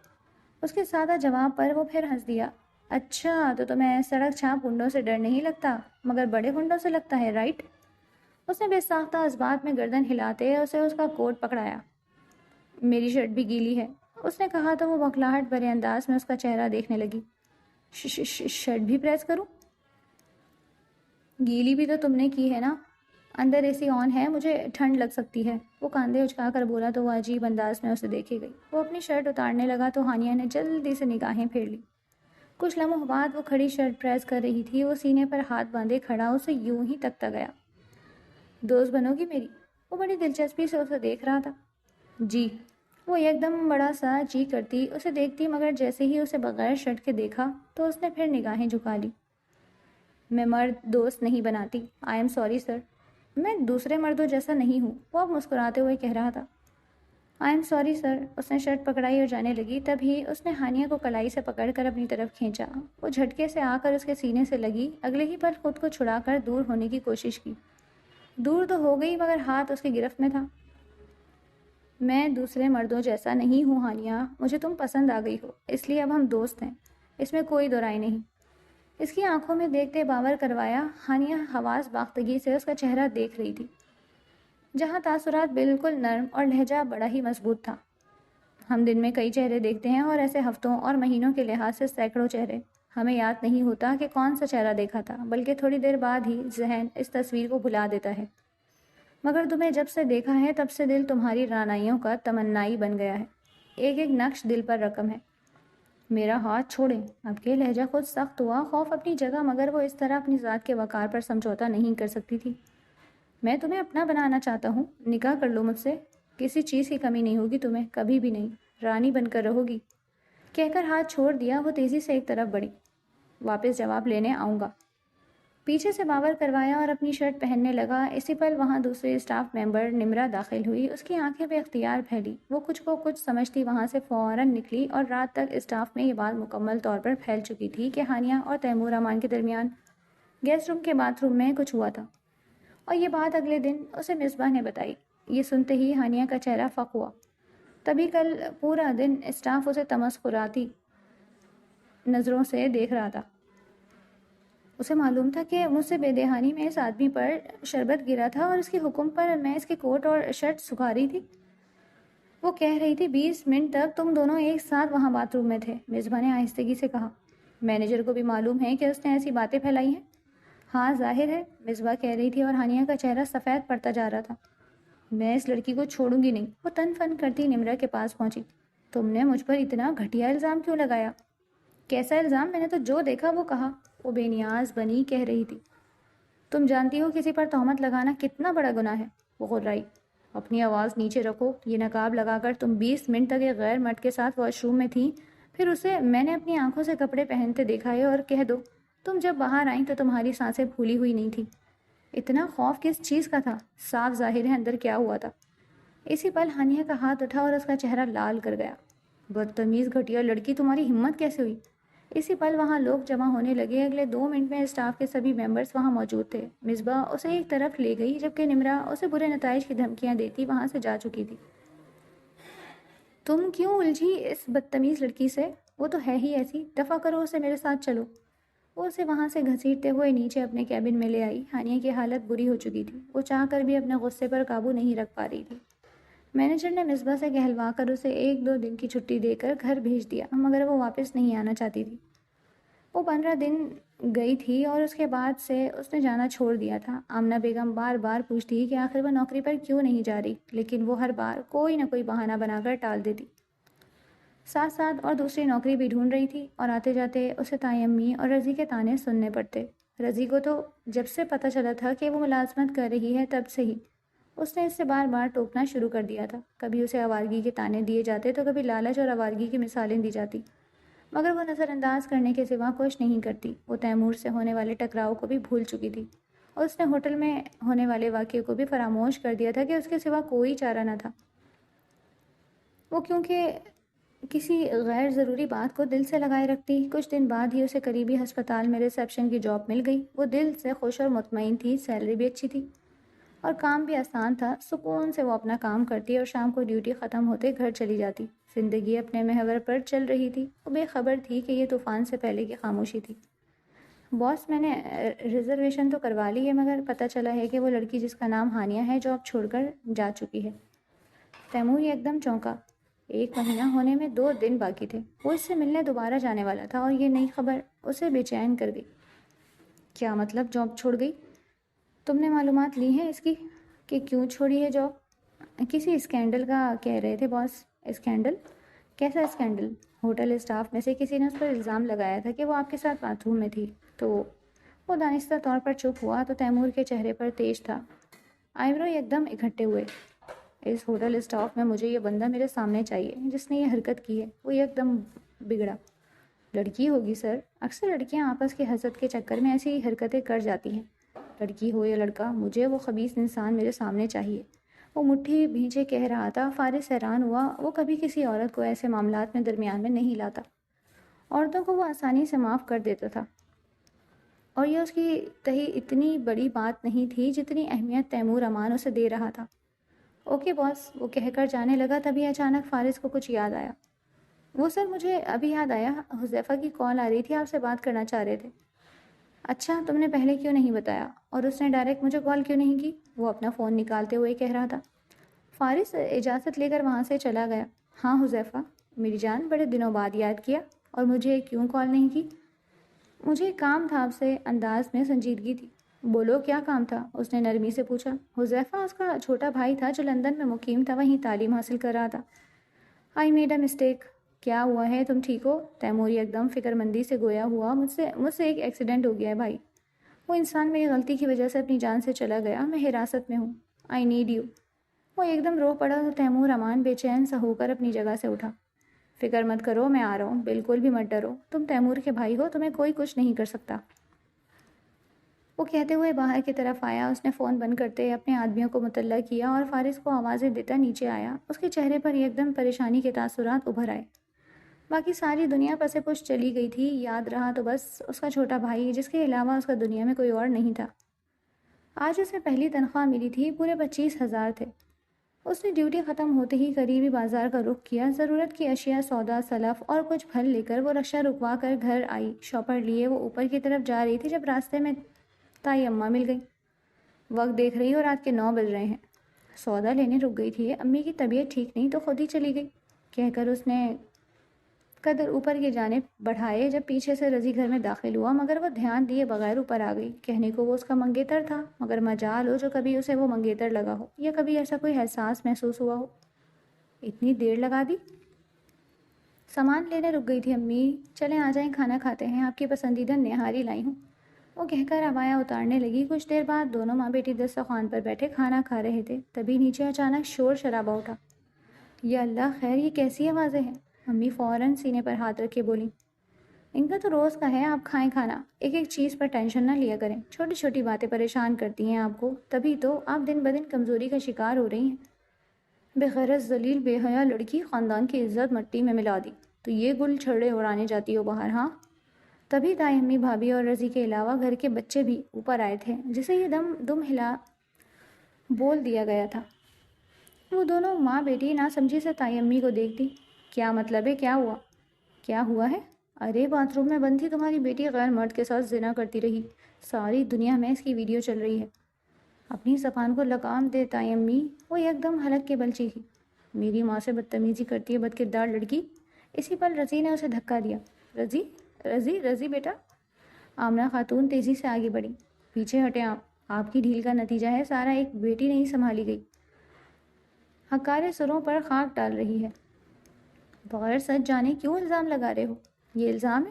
اس کے سادہ جواب پر وہ پھر ہنس دیا۔ اچھا، تو تمہیں سڑک چھاپ گنڈوں سے ڈر نہیں لگتا، مگر بڑے گنڈوں سے لگتا ہے، رائٹ؟ اس نے بے ساختہ اس بات میں گردن ہلاتے اسے اس کا کوٹ پکڑایا۔ میری شرٹ بھی گیلی ہے، اس نے کہا تو وہ بھکلاہٹ بھرے انداز میں اس کا چہرہ دیکھنے لگی۔ شرٹ بھی پریس کروں؟ گیلی بھی تو تم نے کی ہے نا۔ اندر اے سی آن ہے، مجھے ٹھنڈ لگ سکتی ہے۔ وہ کاندھے اچکا کر بولا تو وہ عجیب انداز میں اسے دیکھے گئی۔ وہ اپنی شرٹ اتارنے لگا تو ہانیہ نے جلدی سے نگاہیں پھیر لی۔ کچھ لمحوں بعد وہ کھڑی شرٹ پریس کر رہی تھی۔ وہ سینے پر ہاتھ باندھے کھڑا اسے یوں ہی تکتا گیا۔ دوست بنو گی میری؟ وہ بڑی دلچسپی سے اسے دیکھ رہا تھا۔ جی۔ وہ یکدم بڑا سا جی کرتی اسے دیکھتی، مگر جیسے ہی اسے بغیر شرٹ کے دیکھا تو اس نے پھر نگاہیں جھکا لی۔ میں مرد دوست نہیں بناتی۔ I am sorry sir. میں دوسرے مردوں جیسا نہیں ہوں، وہ اب مسکراتے ہوئے کہہ رہا تھا۔ I am sorry sir. اس نے شرٹ پکڑائی اور جانے لگی، تبھی اس نے ہانیہ کو کلائی سے پکڑ کر اپنی طرف کھینچا۔ وہ جھٹکے سے آ کر اس کے سینے سے لگی، اگلے ہی پل خود کو چھڑا کر دور ہونے کی کوشش کی۔ دور تو ہو گئی، مگر ہاتھ اس کی گرفت میں تھا۔ میں دوسرے مردوں جیسا نہیں ہوں ہانیہ، مجھے تم پسند آ گئی ہو، اس لیے اب ہم دوست ہیں، اس میں کوئی دو رائے نہیں۔ اس کی آنکھوں میں دیکھتے باور کروایا۔ ہانیہ حواس باختگی سے اس کا چہرہ دیکھ رہی تھی، جہاں تاثرات بالکل نرم اور لہجہ بڑا ہی مضبوط تھا۔ ہم دن میں کئی چہرے دیکھتے ہیں اور ایسے ہفتوں اور مہینوں کے لحاظ سے سینکڑوں چہرے۔ ہمیں یاد نہیں ہوتا کہ کون سا چہرہ دیکھا تھا، بلکہ تھوڑی دیر بعد ہی ذہن اس تصویر کو بھلا دیتا ہے۔ مگر تمہیں جب سے دیکھا ہے تب سے دل تمہاری رعنائیوں کا تمنائی بن گیا ہے، ایک ایک نقش دل پر رقم ہے۔ میرا ہاتھ چھوڑیں۔ اب کے لہجہ خود سخت ہوا، خوف اپنی جگہ، مگر وہ اس طرح اپنی ذات کے وقار پر سمجھوتا نہیں کر سکتی تھی۔ میں تمہیں اپنا بنانا چاہتا ہوں، نکاح کر لو مجھ سے، کسی چیز کی کمی نہیں ہوگی تمہیں، کبھی بھی نہیں، رانی بن کر رہو گی۔ کہہ کر ہاتھ چھوڑ دیا۔ وہ تیزی سے ایک طرف بڑھی۔ واپس جواب لینے آؤں گا۔ پیچھے سے باور کروایا اور اپنی شرٹ پہننے لگا۔ اسی پل وہاں دوسری اسٹاف ممبر نمرا داخل ہوئی۔ اس کی آنکھیں بے اختیار پھیلی۔ وہ کچھ کو کچھ سمجھتی وہاں سے فوراً نکلی، اور رات تک اسٹاف میں یہ بات مکمل طور پر پھیل چکی تھی کہ ہانیہ اور تیمور امان کے درمیان گیسٹ روم کے باتھ روم میں کچھ ہوا تھا، اور یہ بات اگلے دن اسے مصباح نے بتائی۔ یہ سنتے ہی ہانیہ کا چہرہ فق ہوا۔ تبھی کل پورا دن اسٹاف اسے تمسخراتی نظروں سے دیکھ رہا تھا۔ اسے معلوم تھا کہ مجھ سے بے دہانی میں اس آدمی پر شربت گرا تھا، اور اس کے حکم پر میں اس کے کوٹ اور شرٹ سکھا رہی تھی۔ وہ کہہ رہی تھی 20 منٹ تک تم دونوں ایک ساتھ وہاں باتھ روم میں تھے، مصباح نے آہستگی سے کہا۔ مینیجر کو بھی معلوم ہے کہ اس نے ایسی باتیں پھیلائی ہیں؟ ہاں ظاہر ہے، مصباح کہہ رہی تھی، اور ہانیہ کا چہرہ سفید پڑتا جا رہا تھا۔ میں اس لڑکی کو چھوڑوں گی نہیں۔ وہ تن فن کرتی نمرا کے پاس پہنچی۔ تم نے مجھ پر اتنا گھٹیا الزام کیوں لگایا؟ کیسا الزام؟ میں نے تو جو دیکھا وہ کہا، وہ بے نیاز بنی کہہ رہی تھی۔ تم جانتی ہو کسی پر تہمت لگانا کتنا بڑا گناہ ہے؟ وہ غرائی۔ اپنی آواز نیچے رکھو۔ یہ نقاب لگا کر تم 20 منٹ تک ایک غیر مرد کے ساتھ واش روم میں تھیں، پھر اسے میں نے اپنی آنکھوں سے کپڑے پہنتے دیکھا ہے، اور کہہ دو تم جب باہر آئیں تو تمہاری سانسیں پھولی ہوئی نہیں تھیں۔ اتنا خوف کس چیز کا تھا؟ صاف ظاہر ہے اندر کیا ہوا تھا۔ اسی پل ہانیہ کا ہاتھ اٹھا اور اس کا چہرہ لال کر گیا۔ بدتمیز گھٹیا لڑکی، تمہاری ہمت کیسے ہوئی؟ اسی پل وہاں لوگ جمع ہونے لگے۔ اگلے 2 منٹ میں اسٹاف کے سبھی ممبرس وہاں موجود تھے۔ مصباح اسے ایک طرف لے گئی جبکہ نمرہ اسے برے نتائج کی دھمکیاں دیتی وہاں سے جا چکی تھی۔ تم کیوں الجھی اس بدتمیز لڑکی سے؟ وہ تو ہے ہی ایسی، دفع کرو اسے، میرے ساتھ چلو۔ وہ اسے وہاں سے گھسیٹتے ہوئے نیچے اپنے کیبن میں لے آئی۔ ہانیہ کی حالت بری ہو چکی تھی، وہ چاہ کر بھی اپنے غصے پر قابو نہیں رکھ پا رہی تھی۔ مینیجر نے مصباح سے کہلوا کر اسے 1-2 دن کی چھٹی دے کر گھر بھیج دیا، مگر وہ واپس نہیں آنا چاہتی تھی۔ وہ 15 دن گئی تھی اور اس کے بعد سے اس نے جانا چھوڑ دیا تھا۔ آمنہ بیگم بار بار پوچھتی کہ آخر وہ نوکری پر کیوں نہیں جا رہی، لیکن وہ ہر بار کوئی نہ کوئی بہانہ بنا کر ٹال دیتی۔ ساتھ ساتھ اور دوسری نوکری بھی ڈھونڈ رہی تھی اور آتے جاتے اسے تائی امی اور رضی کے طعنے سننے پڑتے۔ رضی کو تو جب سے پتہ چلا تھا کہ وہ ملازمت کر رہی ہے تب سے ہی اس نے اس سے بار بار ٹوکنا شروع کر دیا تھا۔ کبھی اسے آوارگی کے طعنے دیے جاتے تو کبھی لالچ اور آوارگی کی مثالیں دی جاتی، مگر وہ نظر انداز کرنے کے سوا کچھ نہیں کرتی۔ وہ تیمور سے ہونے والے ٹکراؤ کو بھی بھول چکی تھی اور اس نے ہوٹل میں ہونے والے واقعے کو بھی فراموش کر دیا تھا کہ اس کے سوا کوئی چارہ نہ تھا۔ وہ کیونکہ کسی غیر ضروری بات کو دل سے لگائے رکھتی۔ کچھ دن بعد ہی اسے قریبی ہسپتال میں ریسیپشن کی جاب مل گئی۔ وہ دل سے خوش اور مطمئن تھی، سیلری بھی اچھی تھی اور کام بھی آسان تھا۔ سکون سے وہ اپنا کام کرتی اور شام کو ڈیوٹی ختم ہوتے گھر چلی جاتی۔ زندگی اپنے محور پر چل رہی تھی۔ وہ بے خبر تھی کہ یہ طوفان سے پہلے کی خاموشی تھی۔ باس، میں نے ریزرویشن تو کروا لی ہے، مگر پتہ چلا ہے کہ وہ لڑکی جس کا نام ہانیہ ہے جاب چھوڑ کر جا چکی ہے۔ تیمور ایک دم چونکا۔ 1 مہینہ ہونے میں 2 دن باقی تھے۔ وہ اس سے ملنے دوبارہ جانے والا تھا اور یہ نئی خبر اسے بے چین کر گئی۔ کیا مطلب جاب چھوڑ گئی؟ تم نے معلومات لی ہیں اس کی کہ کیوں چھوڑی ہے جاب؟ کسی اسکینڈل کا کہہ رہے تھے باس۔ اسکینڈل؟ کیسا اسکینڈل؟ ہوٹل اسٹاف میں سے کسی نے اس پر الزام لگایا تھا کہ وہ آپ کے ساتھ باتھ روم میں تھی۔ تو وہ دانستہ طور پر چپ ہوا تو تیمور کے چہرے پر تیش تھا۔ آئیبرو ایک دم اکٹھے ہوئے۔ اس ہوٹل اسٹاف میں مجھے یہ بندہ میرے سامنے چاہیے جس نے یہ حرکت کی ہے۔ وہ ایک دم بگڑا۔ لڑکی ہوگی سر، اکثر لڑکیاں آپس کی حسد کے چکر میں ایسی حرکتیں کر جاتی ہیں۔ لڑکی ہو یا لڑکا، مجھے وہ خبیث انسان میرے سامنے چاہیے۔ وہ مٹھی بھیجے کہہ رہا تھا۔ فارس حیران ہوا۔ وہ کبھی کسی عورت کو ایسے معاملات میں درمیان میں نہیں لاتا۔ عورتوں کو وہ آسانی سے معاف کر دیتا تھا اور یہ اس کی تہی اتنی بڑی بات نہیں تھی جتنی اہمیت تیمور امان اسے دے رہا تھا۔ اوکے باس، وہ کہہ کر جانے لگا، تبھی اچانک فارس کو کچھ یاد آیا۔ وہ سر، مجھے ابھی یاد آیا، حذیفہ کی کال آ رہی تھی، آپ سے بات کرنا چاہ رہے تھے۔ اچھا، تم نے پہلے کیوں نہیں بتایا؟ اور اس نے ڈائریکٹ مجھے کال کیوں نہیں کی؟ وہ اپنا فون نکالتے ہوئے کہہ رہا تھا۔ فارس اجازت لے کر وہاں سے چلا گیا۔ ہاں حذیفہ میری جان، بڑے دنوں بعد یاد کیا، اور مجھے کیوں کال نہیں کی؟ مجھے کام تھا آپ سے، انداز میں سنجیدگی تھی۔ بولو کیا کام تھا؟ اس نے نرمی سے پوچھا۔ حذیفہ اس کا چھوٹا بھائی تھا جو لندن میں مقیم تھا، وہیں تعلیم حاصل کر رہا تھا۔ I made a mistake. کیا ہوا ہے، تم ٹھیک ہو؟ تیموری ایک دم فکر مندی سے گویا ہوا۔ مجھ سے ایک ایکسیڈنٹ ہو گیا ہے بھائی۔ وہ انسان میری غلطی کی وجہ سے اپنی جان سے چلا گیا، میں حراست میں ہوں۔ I need you. وہ ایک دم رو پڑا تو تیمور امان بے چین سا ہو کر اپنی جگہ سے اٹھا۔ فکر مت کرو، میں آ رہا ہوں، بالکل بھی مت ڈرو، تم تیمور کے بھائی ہو، تمہیں کوئی کچھ نہیں کر سکتا۔ وہ کہتے ہوئے باہر کی طرف آیا۔ اس نے فون بند کرتے اپنے آدمیوں کو مطلع کیا اور فارس کو آوازیں دیتا نیچے آیا۔ اس کے چہرے پر ایک دم پریشانی کے تاثرات ابھر آئے۔ باقی ساری دنیا پس پش چلی گئی تھی، یاد رہا تو بس اس کا چھوٹا بھائی، جس کے علاوہ اس کا دنیا میں کوئی اور نہیں تھا۔ آج اسے پہلی تنخواہ ملی تھی، پورے 25,000 تھے۔ اس نے ڈیوٹی ختم ہوتے ہی قریبی بازار کا رخ کیا۔ ضرورت کی اشیاء، سودا، سلف اور کچھ پھل لے کر وہ رکشہ رکوا کر گھر آئی۔ شاپر لیے وہ اوپر کی طرف جا رہی تھی جب راستے میں تائی اماں مل گئی۔ وقت دیکھ رہی ہو، رات کے 9 بج رہے ہیں۔ سودا لینے رک گئی تھی، امی کی طبیعت ٹھیک نہیں تو خود ہی چلی گئی، کہہ کر اس نے قدر اوپر کی جانب بڑھائے جب پیچھے سے رضی گھر میں داخل ہوا، مگر وہ دھیان دیے بغیر اوپر آ گئی۔ کہنے کو وہ اس کا منگیتر تھا، مگر مجال ہو جو کبھی اسے وہ منگیتر لگا ہو یا کبھی ایسا کوئی احساس محسوس ہوا ہو۔ اتنی دیر لگا دی؟ سامان لینے رک گئی تھی امی، چلیں آ جائیں، کھانا کھاتے ہیں، آپ کی پسندیدہ نہاری لائی ہوں، وہ کہہ کر عبایا اتارنے لگی۔ کچھ دیر بعد دونوں ماں بیٹی دسترخوان پر بیٹھے کھانا کھا رہے تھے، تبھی نیچے اچانک شور شرابہ اٹھا۔ یا اللہ، خیر یہ کیسی آوازیں ہیں؟ امی فوراً سینے پر ہاتھ رکھ کے بولی۔ ان کا تو روز کا ہے، آپ کھائیں کھانا، ایک ایک چیز پر ٹینشن نہ لیا کریں، چھوٹی چھوٹی باتیں پریشان کرتی ہیں آپ کو، تبھی تو آپ دن بدن کمزوری کا شکار ہو رہی ہیں۔ بے غرض ذلیل بے حیا لڑکی، خاندان کی عزت مٹی میں ملا دی، تو یہ گل چھڑے اڑانے جاتی ہو باہر؟ ہاں تبھی دائیں امی بھابھی اور رضی کے علاوہ گھر کے بچے بھی اوپر آئے تھے، جسے یہ دم دم ہلا بول دیا گیا تھا۔ وہ دونوں ماں بیٹی نہ سمجھی سے تائی امی کو دیکھتی۔ کیا مطلب ہے؟ کیا ہوا؟ کیا ہوا ہے؟ ارے باتھ روم میں بند تھی تمہاری بیٹی، غیر مرد کے ساتھ زنا کرتی رہی، ساری دنیا میں اس کی ویڈیو چل رہی ہے۔ اپنی زبان کو لگام دے تائی امی، وہ ایک دم حلق کے بل چیخی۔ میری ماں سے بدتمیزی کرتی ہے بد کردار لڑکی۔ اسی پل رضی نے اسے دھکا دیا۔ رضی رضی رضی بیٹا۔ آمنہ خاتون تیزی سے آگے بڑھی۔ پیچھے ہٹے آپ کی ڈھیل کا نتیجہ ہے سارا، ایک بیٹی نہیں سنبھالی گئی، ہکارے سروں پر خاک ڈال رہی ہے۔ بغیر سچ جانے کیوں الزام لگا رہے ہو؟ یہ الزام ہے؟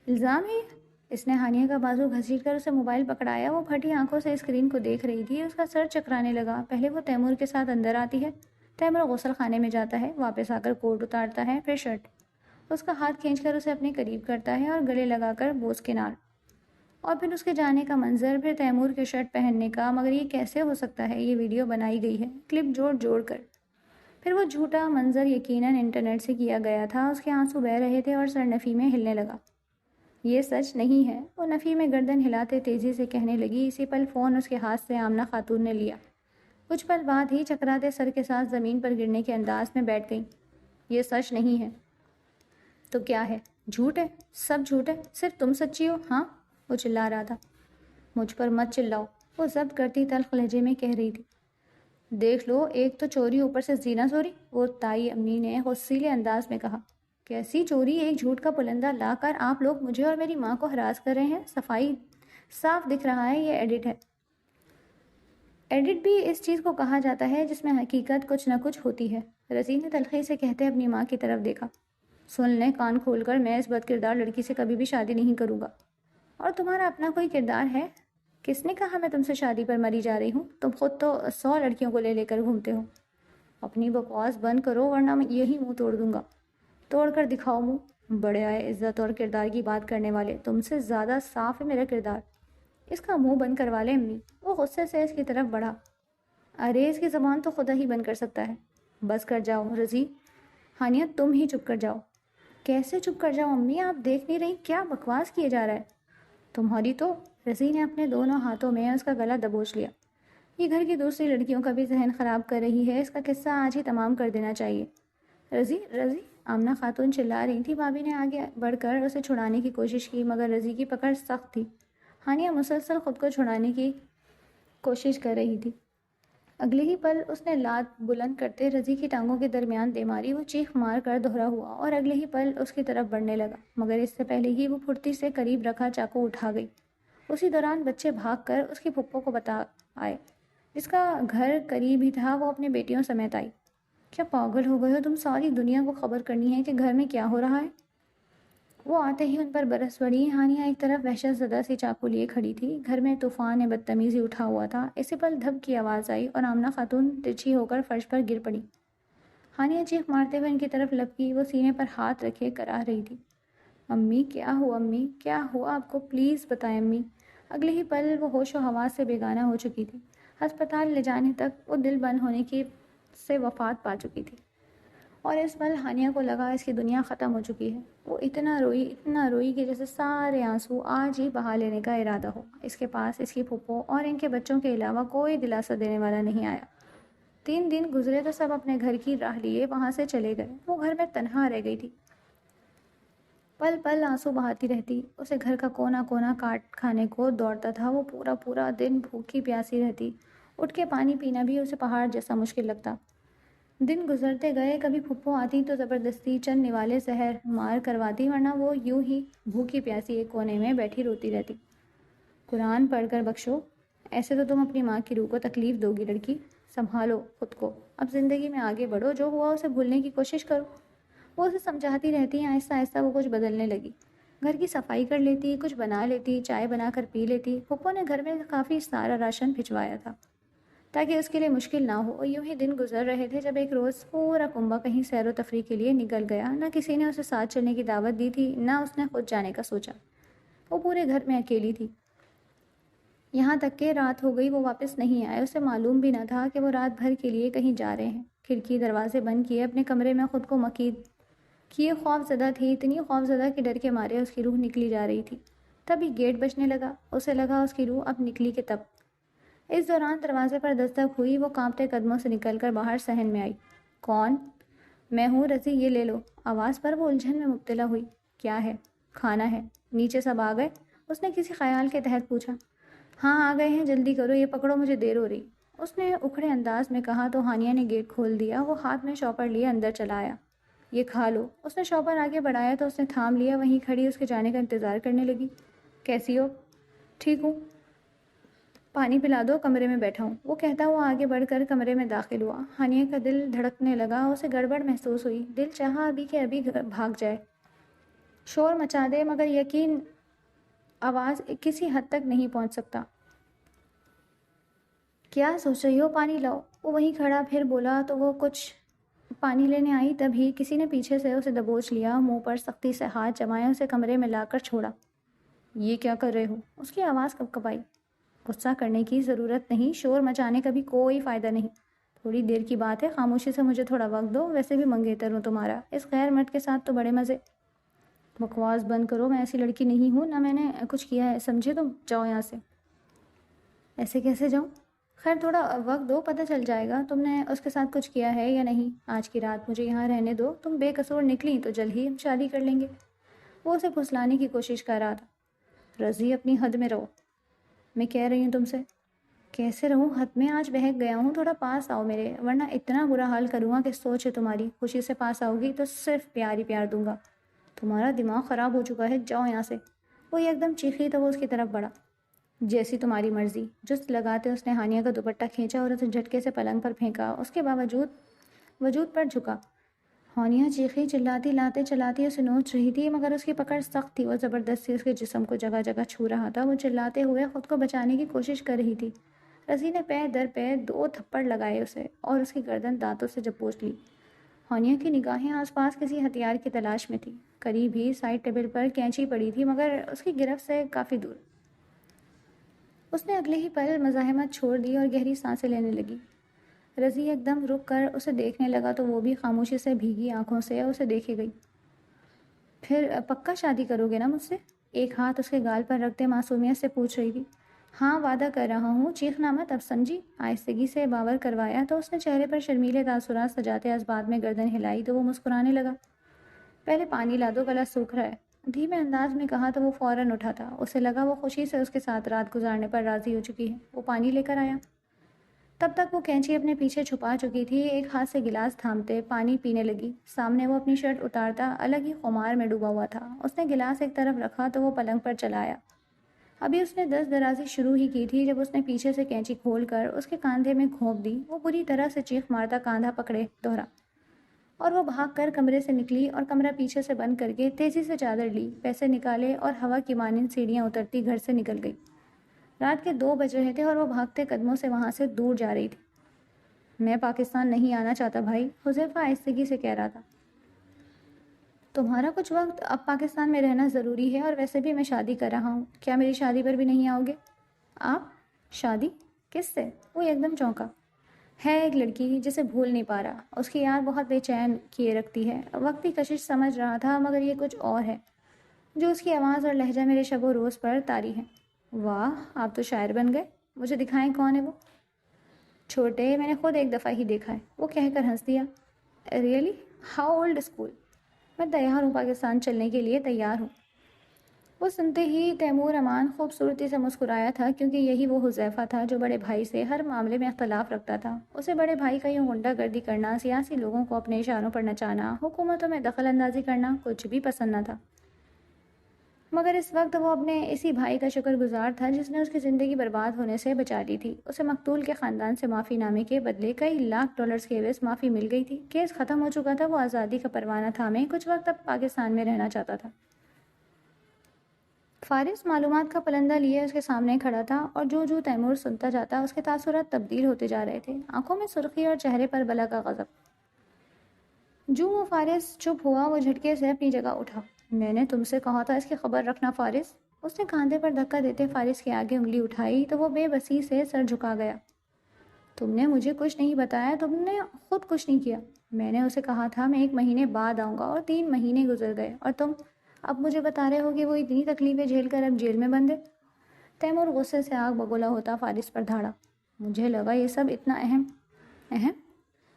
الزام ہے یہ؟ اس نے ہانیہ کا بازو گھسیٹ کر اسے موبائل پکڑایا۔ وہ پھٹی آنکھوں سے اسکرین کو دیکھ رہی تھی، اس کا سر چکرانے لگا۔ پہلے وہ تیمور کے ساتھ اندر آتی ہے، تیمور غسل خانے میں جاتا ہے، واپس آ کر کوٹ اتارتا ہے، پھر شرٹ۔ اس کا ہاتھ کھینچ کر اسے اپنے قریب کرتا ہے اور گلے لگا کر بوس کے نال، اور پھر اس کے جانے کا منظر، پھر تیمور کے شرٹ پہننے کا۔ مگر یہ کیسے ہو سکتا ہے؟ یہ ویڈیو بنائی گئی ہے، کلپ جوڑ جوڑ کر۔ پھر وہ جھوٹا منظر یقیناً انٹرنیٹ سے کیا گیا تھا۔ اس کے آنسو بہہ رہے تھے اور سر نفی میں ہلنے لگا۔ یہ سچ نہیں ہے، وہ نفی میں گردن ہلاتے تیزی سے کہنے لگی۔ اسی پل فون اس کے ہاتھ سے آمنہ خاتون نے لیا۔ کچھ پل بعد ہی چکراتے سر کے ساتھ زمین پر گرنے کے انداز میں بیٹھ گئی۔ یہ سچ نہیں ہے تو کیا ہے؟ جھوٹ ہے، سب جھوٹ ہے، صرف تم سچی ہو۔ ہاں، وہ چلا رہا تھا۔ مجھ پر مت چلاؤ، وہ ضبط کرتی تلخ لہجے میں کہہ رہی تھی۔ دیکھ لو، ایک تو چوری، اوپر سے زینا چوری، وہ تائی امی نے غصیلے انداز میں کہا۔ کیسی چوری؟ ایک جھوٹ کا پلندہ لا کر آپ لوگ مجھے اور میری ماں کو ہراس کر رہے ہیں۔ صفائی صاف دکھ رہا ہے یہ ایڈٹ ہے۔ ایڈٹ بھی اس چیز کو کہا جاتا ہے جس میں حقیقت کچھ نہ کچھ ہوتی ہے۔ رضی نے تلخی سے کہتے اپنی ماں کی طرف دیکھا۔ سن لیں کان کھول کر، میں اس بد کردار لڑکی سے کبھی بھی شادی نہیں کروں گا۔ اور تمہارا اپنا کوئی کردار ہے؟ کس نے کہا میں تم سے شادی پر مری جا رہی ہوں؟ تم خود تو 100 لڑکیوں کو لے لے کر گھومتے ہو۔ اپنی بکواس بند کرو ورنہ میں یہی منہ توڑ دوں گا۔ توڑ کر دکھاؤ منہ۔ بڑے آئے عزت اور کردار کی بات کرنے والے، تم سے زیادہ صاف ہے میرا کردار۔ اس کا منہ بند کروا لے امی۔ وہ غصے سے اس کی طرف بڑھا۔ ارے اس کی زبان تو خدا ہی بند کر سکتا ہے۔ بس کر جاؤ رضی۔ ہانیہ تم ہی چپ کر جاؤ۔ کیسے چپ کر جاؤ امی؟ آپ دیکھ نہیں رہی کیا بکواس کیے جا رہا ہے؟ تمہاری تو۔ رضی نے اپنے دونوں ہاتھوں میں اس کا گلا دبوچ لیا۔ یہ گھر کی دوسری لڑکیوں کا بھی ذہن خراب کر رہی ہے، اس کا قصہ آج ہی تمام کر دینا چاہیے۔ رضی رضی، آمنہ خاتون چلا رہی تھی۔ بھابھی نے آگے بڑھ کر اسے چھڑانے کی کوشش کی، مگر رضی کی پکڑ سخت تھی۔ ہانیہ مسلسل خود کو چھڑانے کی کوشش کر رہی تھی۔ اگلے ہی پل اس نے لات بلند کرتے رضی کی ٹانگوں کے درمیان دے ماری۔ وہ چیخ مار کر دوہرا ہوا اور اگلے ہی پل اس کی طرف بڑھنے لگا، مگر اس سے پہلے ہی وہ پھرتی سے قریب رکھا چاقو اٹھا گئی۔ اسی دوران بچے بھاگ کر اس کی پھپھو کو بتا آئے، جس کا گھر قریب ہی تھا۔ وہ اپنے بیٹیوں سمیت آئی۔ کیا پاگل ہو گئے ہو تم؟ ساری دنیا کو خبر کرنی ہے کہ گھر میں کیا ہو رہا ہے؟ وہ آتے ہی ان پر برس پڑی۔ ہانیہ ایک طرف وحشت زدہ سی چاقو لیے کھڑی تھی۔ گھر میں طوفان بدتمیزی اٹھا ہوا تھا۔ اسی پل دھب کی آواز آئی اور آمنہ خاتون ترچھی ہو کر فرش پر گر پڑی۔ ہانیہ چیخ مارتے ہوئے ان کی طرف لپکی۔ وہ سینے پر ہاتھ رکھے کراہ رہی تھی۔ امی کیا ہوا؟ امی کیا ہوا آپ کو؟ پلیز بتائیں امی۔ اگلے ہی پل وہ ہوش و حواس سے بیگانہ ہو چکی تھی۔ ہسپتال لے جانے تک وہ دل بند ہونے کی سے وفات پا چکی تھی، اور اس پل ہانیہ کو لگا اس کی دنیا ختم ہو چکی ہے۔ وہ اتنا روئی کہ جیسے سارے آنسو آج ہی بہا لینے کا ارادہ ہو۔ اس کے پاس اس کی پھپھو اور ان کے بچوں کے علاوہ کوئی دلاسا دینے والا نہیں آیا۔ 3 دن گزرے تو سب اپنے گھر کی راہ لیے وہاں سے چلے گئے۔ وہ گھر میں تنہا رہ گئی تھی، پل پل آنسو بہاتی رہتی۔ اسے گھر کا کونا کونا کاٹ کھانے کو دوڑتا تھا۔ وہ پورا دن بھوکی پیاسی رہتی۔ اٹھ کے پانی پینا بھی اسے پہاڑ جیسا مشکل لگتا۔ دن گزرتے گئے، کبھی پھپھو آتی تو زبردستی چند نوالے زہر مار کرواتی، ورنہ وہ یوں ہی بھوکی پیاسی ایک کونے میں بیٹھی روتی رہتی۔ قرآن پڑھ کر بخشو، ایسے تو تم اپنی ماں کی روح کو تکلیف دو گی لڑکی۔ سنبھالو خود کو، اب زندگی میں آگے بڑھو، جو ہوا اسے بھولنے کی کوشش کرو۔ وہ اسے سمجھاتی رہتی۔ آہستہ آہستہ وہ کچھ بدلنے لگی۔ گھر کی صفائی کر لیتی، کچھ بنا لیتی، چائے بنا کر پی لیتی۔ پھپھو نے گھر میں کافی سارا راشن بھجوایا تھا تاکہ اس کے لیے مشکل نہ ہو۔ یوں ہی دن گزر رہے تھے جب ایک روز پورا کنبہ کہیں سیر و تفریح کے لیے نکل گیا۔ نہ کسی نے اسے ساتھ چلنے کی دعوت دی تھی، نہ اس نے خود جانے کا سوچا۔ وہ پورے گھر میں اکیلی تھی، یہاں تک کہ رات ہو گئی وہ واپس نہیں آئے۔ اسے معلوم بھی نہ تھا کہ وہ رات بھر کے لیے کہیں جا رہے ہیں۔ کھڑکی دروازے بند کیے، اپنے کمرے میں خود کو مکید کہ یہ خوف زدہ تھی، اتنی خوف زدہ کہ ڈر کے مارے اس کی روح نکلی جا رہی تھی۔ تبھی گیٹ بجنے لگا، اسے لگا اس کی روح اب نکلی کہ تب۔ اس دوران دروازے پر دستک ہوئی، وہ کانپتے قدموں سے نکل کر باہر صحن میں آئی۔ کون؟ میں ہوں رضی، یہ لے لو۔ آواز پر وہ الجھن میں مبتلا ہوئی۔ کیا ہے؟ کھانا ہے۔ نیچے سب آ گئے؟ اس نے کسی خیال کے تحت پوچھا۔ ہاں آ گئے ہیں، جلدی کرو، یہ پکڑو، مجھے دیر ہو رہی۔ اس نے اکھڑے انداز میں کہا تو ہانیہ نے گیٹ کھول دیا۔ وہ ہاتھ میں شاپر لیے اندر چلا آیا۔ یہ کھا لو۔ اس نے شاپر آگے بڑھایا تو اس نے تھام لیا، وہیں کھڑی اس کے جانے کا انتظار کرنے لگی۔ کیسی ہو؟ ٹھیک ہوں۔ پانی پلا دو، کمرے میں بیٹھا ہوں۔ وہ کہتا ہوا آگے بڑھ کر کمرے میں داخل ہوا۔ ہانیہ کا دل دھڑکنے لگا، اسے گڑبڑ محسوس ہوئی۔ دل چاہا ابھی کہ ابھی بھاگ جائے، شور مچا دے، مگر یقین آواز کسی حد تک نہیں پہنچ سکتا۔ کیا سوچ رہی ہو؟ پانی لاؤ۔ وہ وہیں کھڑا پھر بولا تو وہ کچھ پانی لینے آئی، تبھی کسی نے پیچھے سے اسے دبوچ لیا، منہ پر سختی سے ہاتھ جمائے، اسے کمرے میں لا کر چھوڑا۔ یہ کیا کر رہے ہو؟ اس کی آواز کپکپائی۔ غصہ کرنے کی ضرورت نہیں، شور مچانے کا بھی کوئی فائدہ نہیں۔ تھوڑی دیر کی بات ہے، خاموشی سے مجھے تھوڑا وقت دو، ویسے بھی منگیتر ہوں تمہارا، اس غیر مرد کے ساتھ تو بڑے مزے۔ بکواس بند کرو، میں ایسی لڑکی نہیں ہوں، نہ میں نے کچھ کیا ہے، سمجھے تم؟ جاؤ یہاں سے۔ ایسے کیسے جاؤں؟ خیر تھوڑا وقت دو، پتہ چل جائے گا تم نے اس کے ساتھ کچھ کیا ہے یا نہیں۔ آج کی رات مجھے یہاں رہنے دو، تم بے قصور نکلی تو جلد ہی ہم شادی کر لیں گے۔ وہ اسے پھسلانے کی کوشش کر رہا تھا۔ رضی اپنی حد میں رہو، میں کہہ رہی ہوں تم سے۔ کیسے رہوں حد میں؟ آج بہک گیا ہوں، تھوڑا پاس آؤ میرے، ورنہ اتنا برا حال کروں گا کہ سوچ ہے تمہاری۔ خوشی سے پاس آؤ گی تو صرف پیار ہی پیار دوں گا۔ تمہارا دماغ خراب ہو چکا ہے، جاؤ یہاں سے۔ وہ ایک دم چیخی تو وہ اس کی طرف بڑھا۔ جیسی تمہاری مرضی۔ جست لگاتے اس نے ہانیہ کا دوپٹہ کھینچا اور اسے جھٹکے سے پلنگ پر پھینکا، اس کے باوجود وجود پر جھکا۔ ہانیہ چیخی، چلاتی، لاتے چلاتی اسے نوچ رہی تھی، مگر اس کی پکڑ سخت تھی، وہ زبردستی اس کے جسم کو جگہ جگہ چھو رہا تھا۔ وہ چلاتے ہوئے خود کو بچانے کی کوشش کر رہی تھی۔ رضی نے پے در پے 2 تھپڑ لگائے اسے اور اس کی گردن دانتوں سے جپوچ لی۔ ہانیہ کی نگاہیں آس پاس کسی ہتھیار کی تلاش میں تھی۔ قریب ہی سائڈ ٹیبل پر کینچی پڑی تھی، مگر اس کی گرفت سے کافی دور۔ اس نے اگلے ہی پل مزاحمت چھوڑ دی اور گہری سانسیں لینے لگی۔ رضی ایک دم رک کر اسے دیکھنے لگا تو وہ بھی خاموشی سے بھیگی آنکھوں سے اسے دیکھے گئی۔ پھر پکا شادی کرو گے نا مجھ سے؟ ایک ہاتھ اس کے گال پر رکھتے معصومیت سے پوچھ رہی تھی۔ ہاں وعدہ کر رہا ہوں، چیخنا مت اب، سمجھی؟ آہستگی سے باور کروایا تو اس نے چہرے پر شرمیلے تاثرات سجاتے اسبات میں گردن ہلائی تو وہ مسکرانے لگا۔ پہلے پانی لا دو، گلا سوکھ رہا ہے۔ دھیمے انداز میں کہا تو وہ فوراً اٹھا تھا، اسے لگا وہ خوشی سے اس کے ساتھ رات گزارنے پر راضی ہو چکی ہے۔ وہ پانی لے کر آیا۔ تب تک وہ کینچی اپنے پیچھے چھپا چکی تھی، ایک ہاتھ سے گلاس تھامتے پانی پینے لگی۔ سامنے وہ اپنی شرٹ اتارتا الگ ہی خمار میں ڈوبا ہوا تھا۔ اس نے گلاس ایک طرف رکھا تو وہ پلنگ پر چلا آیا۔ ابھی اس نے دست درازی شروع ہی کی تھی جب اس نے پیچھے سے کینچی کھول کر اس کے کاندھے میں گھونپ دی۔ وہ بری طرح سے چیخ مارتا کاندھا پکڑے دوہرا، اور وہ بھاگ کر کمرے سے نکلی اور کمرہ پیچھے سے بند کر کے تیزی سے چادر لی، پیسے نکالے اور ہوا کی مانند سیڑھیاں اترتی گھر سے نکل گئی۔ رات کے 2 بج رہے تھے اور وہ بھاگتے قدموں سے وہاں سے دور جا رہی تھی۔ میں پاکستان نہیں آنا چاہتا بھائی، حذیفہ آہستگی سے کہہ رہا تھا۔ تمہارا کچھ وقت اب پاکستان میں رہنا ضروری ہے، اور ویسے بھی میں شادی کر رہا ہوں، کیا میری شادی پر بھی نہیں آؤ گے؟ آپ؟ شادی؟ کس سے؟ وہ ایک دم چونکا۔ ہے ایک لڑکی جسے بھول نہیں پا رہا، اس کی یاد بہت بے چین کیے رکھتی ہے۔ وقتی کشش سمجھ رہا تھا، مگر یہ کچھ اور ہے جو اس کی آواز اور لہجہ میرے شب و روز پر طاری ہے۔ واہ، آپ تو شاعر بن گئے، مجھے دکھائیں کون ہے وہ؟ چھوٹے، میں نے خود ایک دفعہ ہی دیکھا ہے، وہ کہہ کر ہنس دیا۔ ریئلی؟ How old school? میں تیار ہوں، پاکستان چلنے کے لیے تیار ہوں۔ وہ سنتے ہی تیمور امان خوبصورتی سے مسکرایا تھا، کیونکہ یہی وہ حذیفہ تھا جو بڑے بھائی سے ہر معاملے میں اختلاف رکھتا تھا۔ اسے بڑے بھائی کا یوں غنڈہ گردی کرنا، سیاسی لوگوں کو اپنے اشاروں پر نچانا، حکومتوں میں دخل اندازی کرنا کچھ بھی پسند نہ تھا۔ مگر اس وقت وہ اپنے اسی بھائی کا شکر گزار تھا جس نے اس کی زندگی برباد ہونے سے بچا لی تھی۔ اسے مقتول کے خاندان سے معافی نامے کے بدلے کئی لاکھ ڈالرز کے عوض معافی مل گئی تھی۔ کیس ختم ہو چکا تھا، وہ آزادی کا پروانہ تھامے کچھ وقت اب پاکستان میں رہنا چاہتا تھا۔ فارس معلومات کا پلندہ لیے اس کے سامنے کھڑا تھا، اور جو تیمور سنتا جاتا اس کے تاثرات تبدیل ہوتے جا رہے تھے، آنکھوں میں سرخی اور چہرے پر بلا کا غضب۔ وہ فارس چپ ہوا، وہ جھٹکے سے اپنی جگہ اٹھا۔ میں نے تم سے کہا تھا اس کی خبر رکھنا فارس۔ اس نے کاندھے پر دھکا دیتے فارس کے آگے انگلی اٹھائی تو وہ بے بسی سے سر جھکا گیا۔ تم نے مجھے کچھ نہیں بتایا، تم نے خود کچھ نہیں کیا۔ میں نے اسے کہا تھا میں 1 مہینے بعد آؤں گا اور 3 مہینے گزر گئے اور تم اب مجھے بتا رہے ہو کہ وہ اتنی تکلیفیں جھیل کر اب جیل میں بند ہے۔ تیمور غصے سے آگ بگولا ہوتا فارس پر دھاڑا۔ مجھے لگا یہ سب اتنا اہم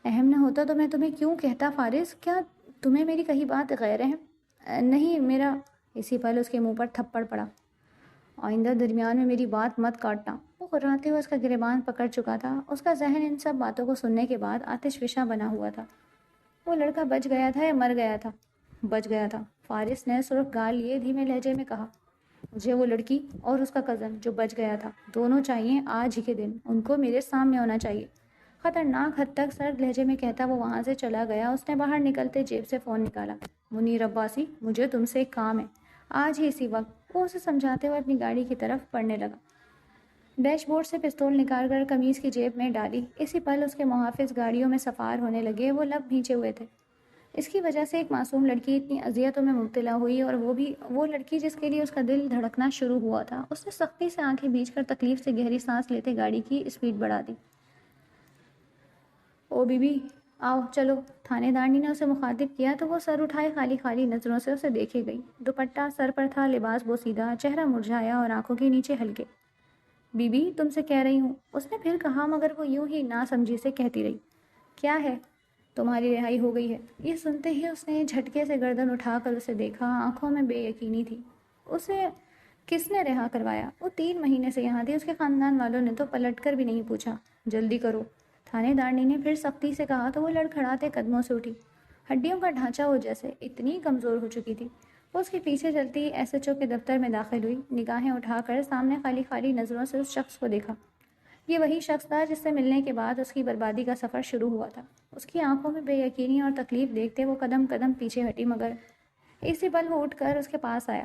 اہم نہ ہوتا تو میں تمہیں کیوں کہتا فارس، کیا تمہیں میری کہی بات غیر اہم؟ نہیں میرا۔ اسی پل اس کے منہ پر تھپڑ پڑا۔ آئندہ درمیان میں میری بات مت کاٹنا۔ وہ غراتے ہوئے اس کا گریبان پکڑ چکا تھا۔ اس کا ذہن ان سب باتوں کو سننے کے بعد آتش فشاں بنا ہوا تھا۔ وہ لڑکا بچ گیا تھا یا مر گیا تھا؟ بچ گیا تھا، فارس نے سرخ گال لیے دھیمے لہجے میں کہا۔ مجھے وہ لڑکی اور اس کا کزن جو بچ گیا تھا دونوں چاہیے آج ہی کے دن، ان کو میرے سامنے ہونا چاہیے۔ خطرناک حد تک سرد لہجے میں کہتا وہ وہاں سے چلا گیا۔ اس نے باہر نکلتے جیب سے فون نکالا۔ منیر عباسی، مجھے تم سے ایک کام ہے، آج ہی اسی وقت۔ وہ اسے سمجھاتے ہوئے اپنی گاڑی کی طرف بڑھنے لگا۔ ڈیش بورڈ سے پستول نکال کر قمیض کی جیب میں ڈالی۔ اسی پل اس کے محافظ گاڑیوں میں سفار ہونے لگے۔ وہ لب بھینچے ہوئے تھے۔ اس کی وجہ سے ایک معصوم لڑکی اتنی اذیتوں میں مبتلا ہوئی، اور وہ بھی وہ لڑکی جس کے لیے اس کا دل دھڑکنا شروع ہوا تھا۔ اس نے سختی سے آنکھیں بھیج کر تکلیف سے گہری سانس لیتے گاڑی کی اسپیڈ بڑھا دی۔ او بی بی، آؤ چلو۔ تھانے دارنی نے اسے مخاطب کیا تو وہ سر اٹھائے خالی خالی نظروں سے اسے دیکھے گئی۔ دوپٹہ سر پر تھا، لباس بوسیدہ، چہرہ مرجھایا اور آنکھوں کے نیچے ہلکے۔ بی بی، تم سے کہہ رہی ہوں، اس نے پھر کہا، مگر وہ یوں ہی نا سمجھی سے کہتی رہی۔ کیا ہے؟ تمہاری رہائی ہو گئی ہے۔ یہ سنتے ہی اس نے جھٹکے سے گردن اٹھا کر اسے دیکھا۔ آنکھوں میں بے یقینی تھی۔ اسے کس نے رہا کروایا؟ وہ 3 مہینے سے یہاں تھی۔ اس کے خاندان والوں نے تو پلٹ کر بھی نہیں پوچھا۔ جلدی کرو، تھانے دارنی نے پھر سختی سے کہا تو وہ لڑکھڑاتے قدموں سے اٹھی۔ ہڈیوں کا ڈھانچہ وہ جیسے اتنی کمزور ہو چکی تھی۔ وہ اس کے پیچھے چلتی ایس ایچ او کے دفتر میں داخل ہوئی۔ نگاہیں اٹھا کر سامنے خالی خالی نظروں سے اس شخص کو دیکھا۔ یہ وہی شخص تھا جس سے ملنے کے بعد اس کی بربادی کا سفر شروع ہوا تھا۔ اس کی آنکھوں میں بے یقینی اور تکلیف دیکھتے وہ قدم قدم پیچھے ہٹی، مگر اسی پل وہ اٹھ کر اس کے پاس آیا،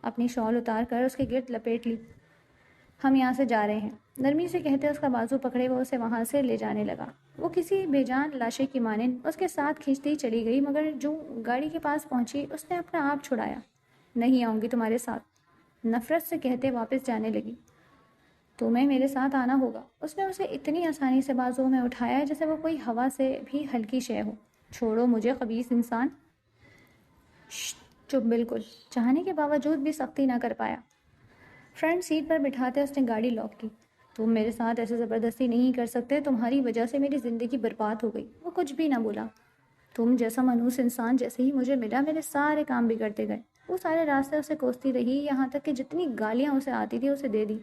اپنی شال اتار کر اس کے گرد لپیٹ لی۔ ہم یہاں سے جا رہے ہیں، نرمی سے کہتے اس کا بازو پکڑے وہ اسے وہاں سے لے جانے لگا۔ وہ کسی بے جان لاشے کی مانند اس کے ساتھ کھینچتی چلی گئی، مگر جو گاڑی کے پاس پہنچی اس نے اپنا آپ چھڑایا۔ نہیں آؤں گی تمہارے ساتھ، نفرت سے کہتے واپس جانے لگی۔ تمہیں میرے ساتھ آنا ہوگا۔ اس نے اسے اتنی آسانی سے بازو میں اٹھایا جیسے وہ کوئی ہوا سے بھی ہلکی شے ہو۔ چھوڑو مجھے خبیث انسان۔ چپ، بالکل۔ چاہنے کے باوجود بھی سختی نہ کر پایا۔ فرنٹ سیٹ پر بٹھاتے اس نے گاڑی لاک کی۔ تم میرے ساتھ ایسے زبردستی نہیں کر سکتے، تمہاری وجہ سے میری زندگی برباد ہو گئی۔ وہ کچھ بھی نہ بولا۔ تم جیسا منحوس انسان جیسے ہی مجھے ملا میرے سارے کام بگڑتے گئے۔ وہ سارے راستے اسے کوستی رہی، یہاں تک کہ جتنی گالیاں اسے آتی تھی اسے دے دی،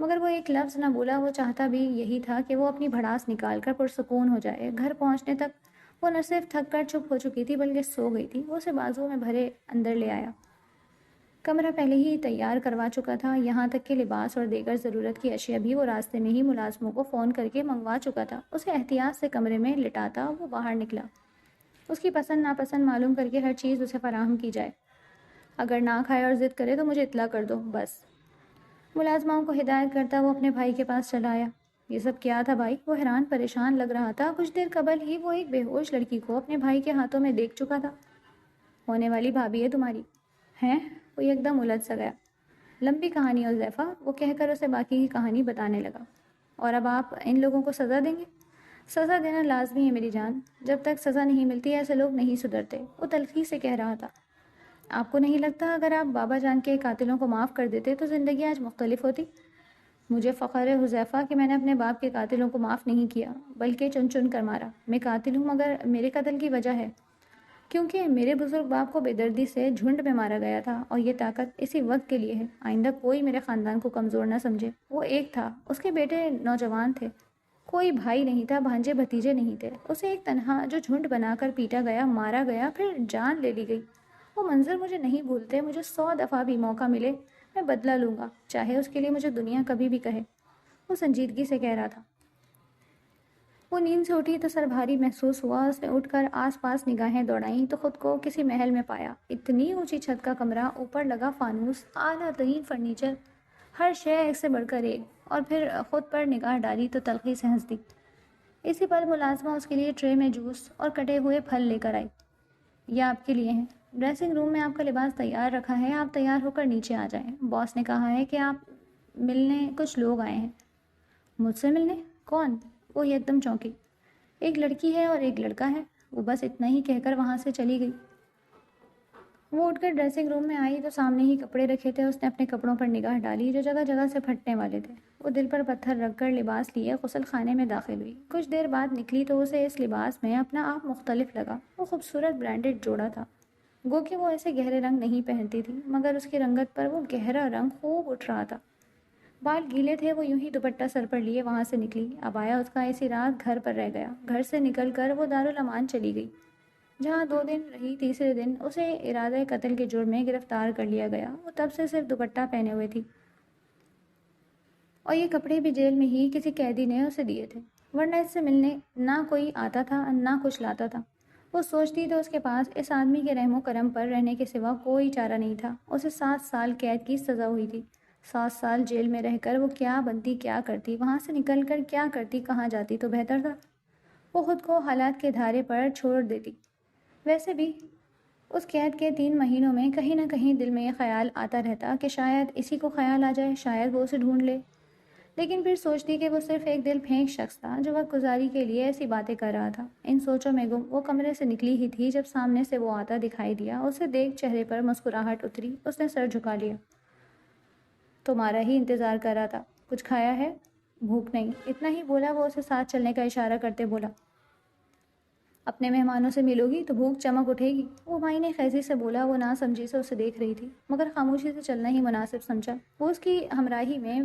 مگر وہ ایک لفظ نہ بولا۔ وہ چاہتا بھی یہی تھا کہ وہ اپنی بھڑاس نکال کر پرسکون ہو جائے۔ گھر پہنچنے تک وہ نہ صرف تھک کر چپ ہو چکی تھی بلکہ سو گئی تھی۔ وہ اسے بازو میں بھرے اندر لے آیا۔ کمرہ پہلے ہی تیار کروا چکا تھا، یہاں تک کہ لباس اور دیگر ضرورت کی اشیاء بھی وہ راستے میں ہی ملازموں کو فون کر کے منگوا چکا تھا۔ اسے احتیاط سے کمرے میں لٹاتا وہ باہر نکلا۔ اس کی پسند ناپسند معلوم کر کے ہر چیز اسے فراہم کی جائے۔ اگر نہ کھائے اور ضد کرے تو مجھے اطلاع کر دو، بس۔ ملازماؤں کو ہدایت کرتا وہ اپنے بھائی کے پاس چلا آیا۔ یہ سب کیا تھا بھائی؟ وہ حیران پریشان لگ رہا تھا۔ کچھ دیر قبل ہی وہ ایک بے ہوش لڑکی کو اپنے بھائی کے ہاتھوں میں دیکھ چکا تھا۔ ہونے والی بھابھی ہے تمہاری؟ ہیں؟ وہ ایک دم الجھ سا گیا۔ لمبی کہانی حذیفہ، وہ کہہ کر اسے باقی کی کہانی بتانے لگا۔ اور اب آپ ان لوگوں کو سزا دیں گے؟ سزا دینا لازمی ہے میری جان، جب تک سزا نہیں ملتی ایسے لوگ نہیں سدھرتے، وہ تلخی سے کہہ رہا تھا۔ آپ کو نہیں لگتا اگر آپ بابا جان کے قاتلوں کو معاف کر دیتے تو زندگی آج مختلف ہوتی؟ مجھے فخر ہے حذیفہ کہ میں نے اپنے باپ کے قاتلوں کو معاف نہیں کیا بلکہ چن چن کر مارا۔ میں قاتل ہوں مگر میرے قتل کی وجہ ہے، کیونکہ میرے بزرگ باپ کو بے دردی سے جھنڈ میں مارا گیا تھا، اور یہ طاقت اسی وقت کے لیے ہے۔ آئندہ کوئی میرے خاندان کو کمزور نہ سمجھے۔ وہ ایک تھا، اس کے بیٹے نوجوان تھے، کوئی بھائی نہیں تھا، بھانجے بھتیجے نہیں تھے۔ اسے ایک تنہا جو جھنڈ بنا کر پیٹا گیا، مارا گیا، پھر جان لے لی گئی۔ وہ منظر مجھے نہیں بھولتے۔ مجھے 100 دفعہ بھی موقع ملے میں بدلہ لوں گا، چاہے اس کے لیے مجھے دنیا کبھی بھی کہے۔ وہ سنجیدگی سے کہہ رہا تھا۔ وہ نیند سے اٹھی تو سر بھاری محسوس ہوا۔ اس نے اٹھ کر آس پاس نگاہیں دوڑائیں تو خود کو کسی محل میں پایا۔ اتنی اونچی چھت کا کمرہ، اوپر لگا فانوس، اعلیٰ ترین فرنیچر، ہر شے ایک سے بڑھ کر ایک، اور پھر خود پر نگاہ ڈالی تو تلخی سے ہنس دی۔ اسی پر ملازمہ اس کے لیے ٹرے میں جوس اور کٹے ہوئے پھل لے کر آئی۔ یہ آپ کے لیے ہیں، ڈریسنگ روم میں آپ کا لباس تیار رکھا ہے، آپ تیار ہو کر نیچے آ جائیں۔ باس نے کہا ہے کہ آپ ملنے کچھ لوگ آئے ہیں۔ مجھ سے ملنے؟ کون؟ وہ ایک دم چونکی۔ ایک لڑکی ہے اور ایک لڑکا ہے۔ وہ بس اتنا ہی کہہ کر وہاں سے چلی گئی۔ وہ اٹھ کر ڈریسنگ روم میں آئی تو سامنے ہی کپڑے رکھے تھے۔ اس نے اپنے کپڑوں پر نگاہ ڈالی جو جگہ جگہ سے پھٹنے والے تھے۔ وہ دل پر پتھر رکھ کر لباس لیے غسل خانے میں داخل ہوئی۔ کچھ دیر بعد نکلی تو اسے اس لباس میں اپنا آپ مختلف لگا۔ وہ خوبصورت برانڈڈ جوڑا تھا، گو کہ وہ ایسے گہرے رنگ نہیں پہنتی تھی، مگر اس کی رنگت پر وہ گہرا رنگ خوب اٹھ رہا تھا۔ بال گیلے تھے، وہ یوں ہی دوپٹہ سر پر لیے وہاں سے نکلی۔ اب آیا اس کا اسی رات گھر پر رہ گیا۔ گھر سے نکل کر وہ دارالامان چلی گئی، جہاں 2 دن رہی۔ تیسرے دن اسے ارادہ قتل کے جرم میں گرفتار کر لیا گیا۔ وہ تب سے صرف دوپٹہ پہنے ہوئے تھی، اور یہ کپڑے بھی جیل میں ہی کسی قیدی نے اسے دیے تھے، ورنہ اس سے ملنے نہ کوئی آتا تھا نہ کچھ لاتا تھا۔ وہ سوچتی تو اس کے پاس اس آدمی کے رحم و کرم پر رہنے کے سوا کوئی چارہ نہیں تھا۔ اسے 7 سال قید کی سزا ہوئی تھی۔ 7 سال جیل میں رہ کر وہ کیا بنتی، کیا کرتی، وہاں سے نکل کر کیا کرتی، کہاں جاتی تو بہتر تھا۔ وہ خود کو حالات کے دھارے پر چھوڑ دیتی۔ ویسے بھی اس قید کے 3 مہینوں میں کہیں نہ کہیں دل میں یہ خیال آتا رہتا کہ شاید اسی کو خیال آ جائے، شاید وہ اسے ڈھونڈ لے۔ لیکن پھر سوچتی کہ وہ صرف ایک دل پھینک شخص تھا جو وقت گزاری کے لیے ایسی باتیں کر رہا تھا۔ ان سوچوں میں گم وہ کمرے سے نکلی ہی تھی جب سامنے سے وہ آتا دکھائی دیا۔ اسے دیکھ چہرے پر مسکراہٹ اتری۔ اس نے سر جھکا لیا۔ تمہارا ہی انتظار کر رہا تھا۔ کچھ کھایا ہے؟ بھوک نہیں، اتنا ہی بولا وہ اسے ساتھ چلنے کا اشارہ کرتے بولا۔ اپنے مہمانوں سے ملو گی تو بھوک چمک اٹھے گی، وہ معنی خیزی سے بولا۔ وہ نہ سمجھی سے اسے دیکھ رہی تھی، مگر خاموشی سے چلنا ہی مناسب سمجھا۔ وہ اس کی ہمراہی میں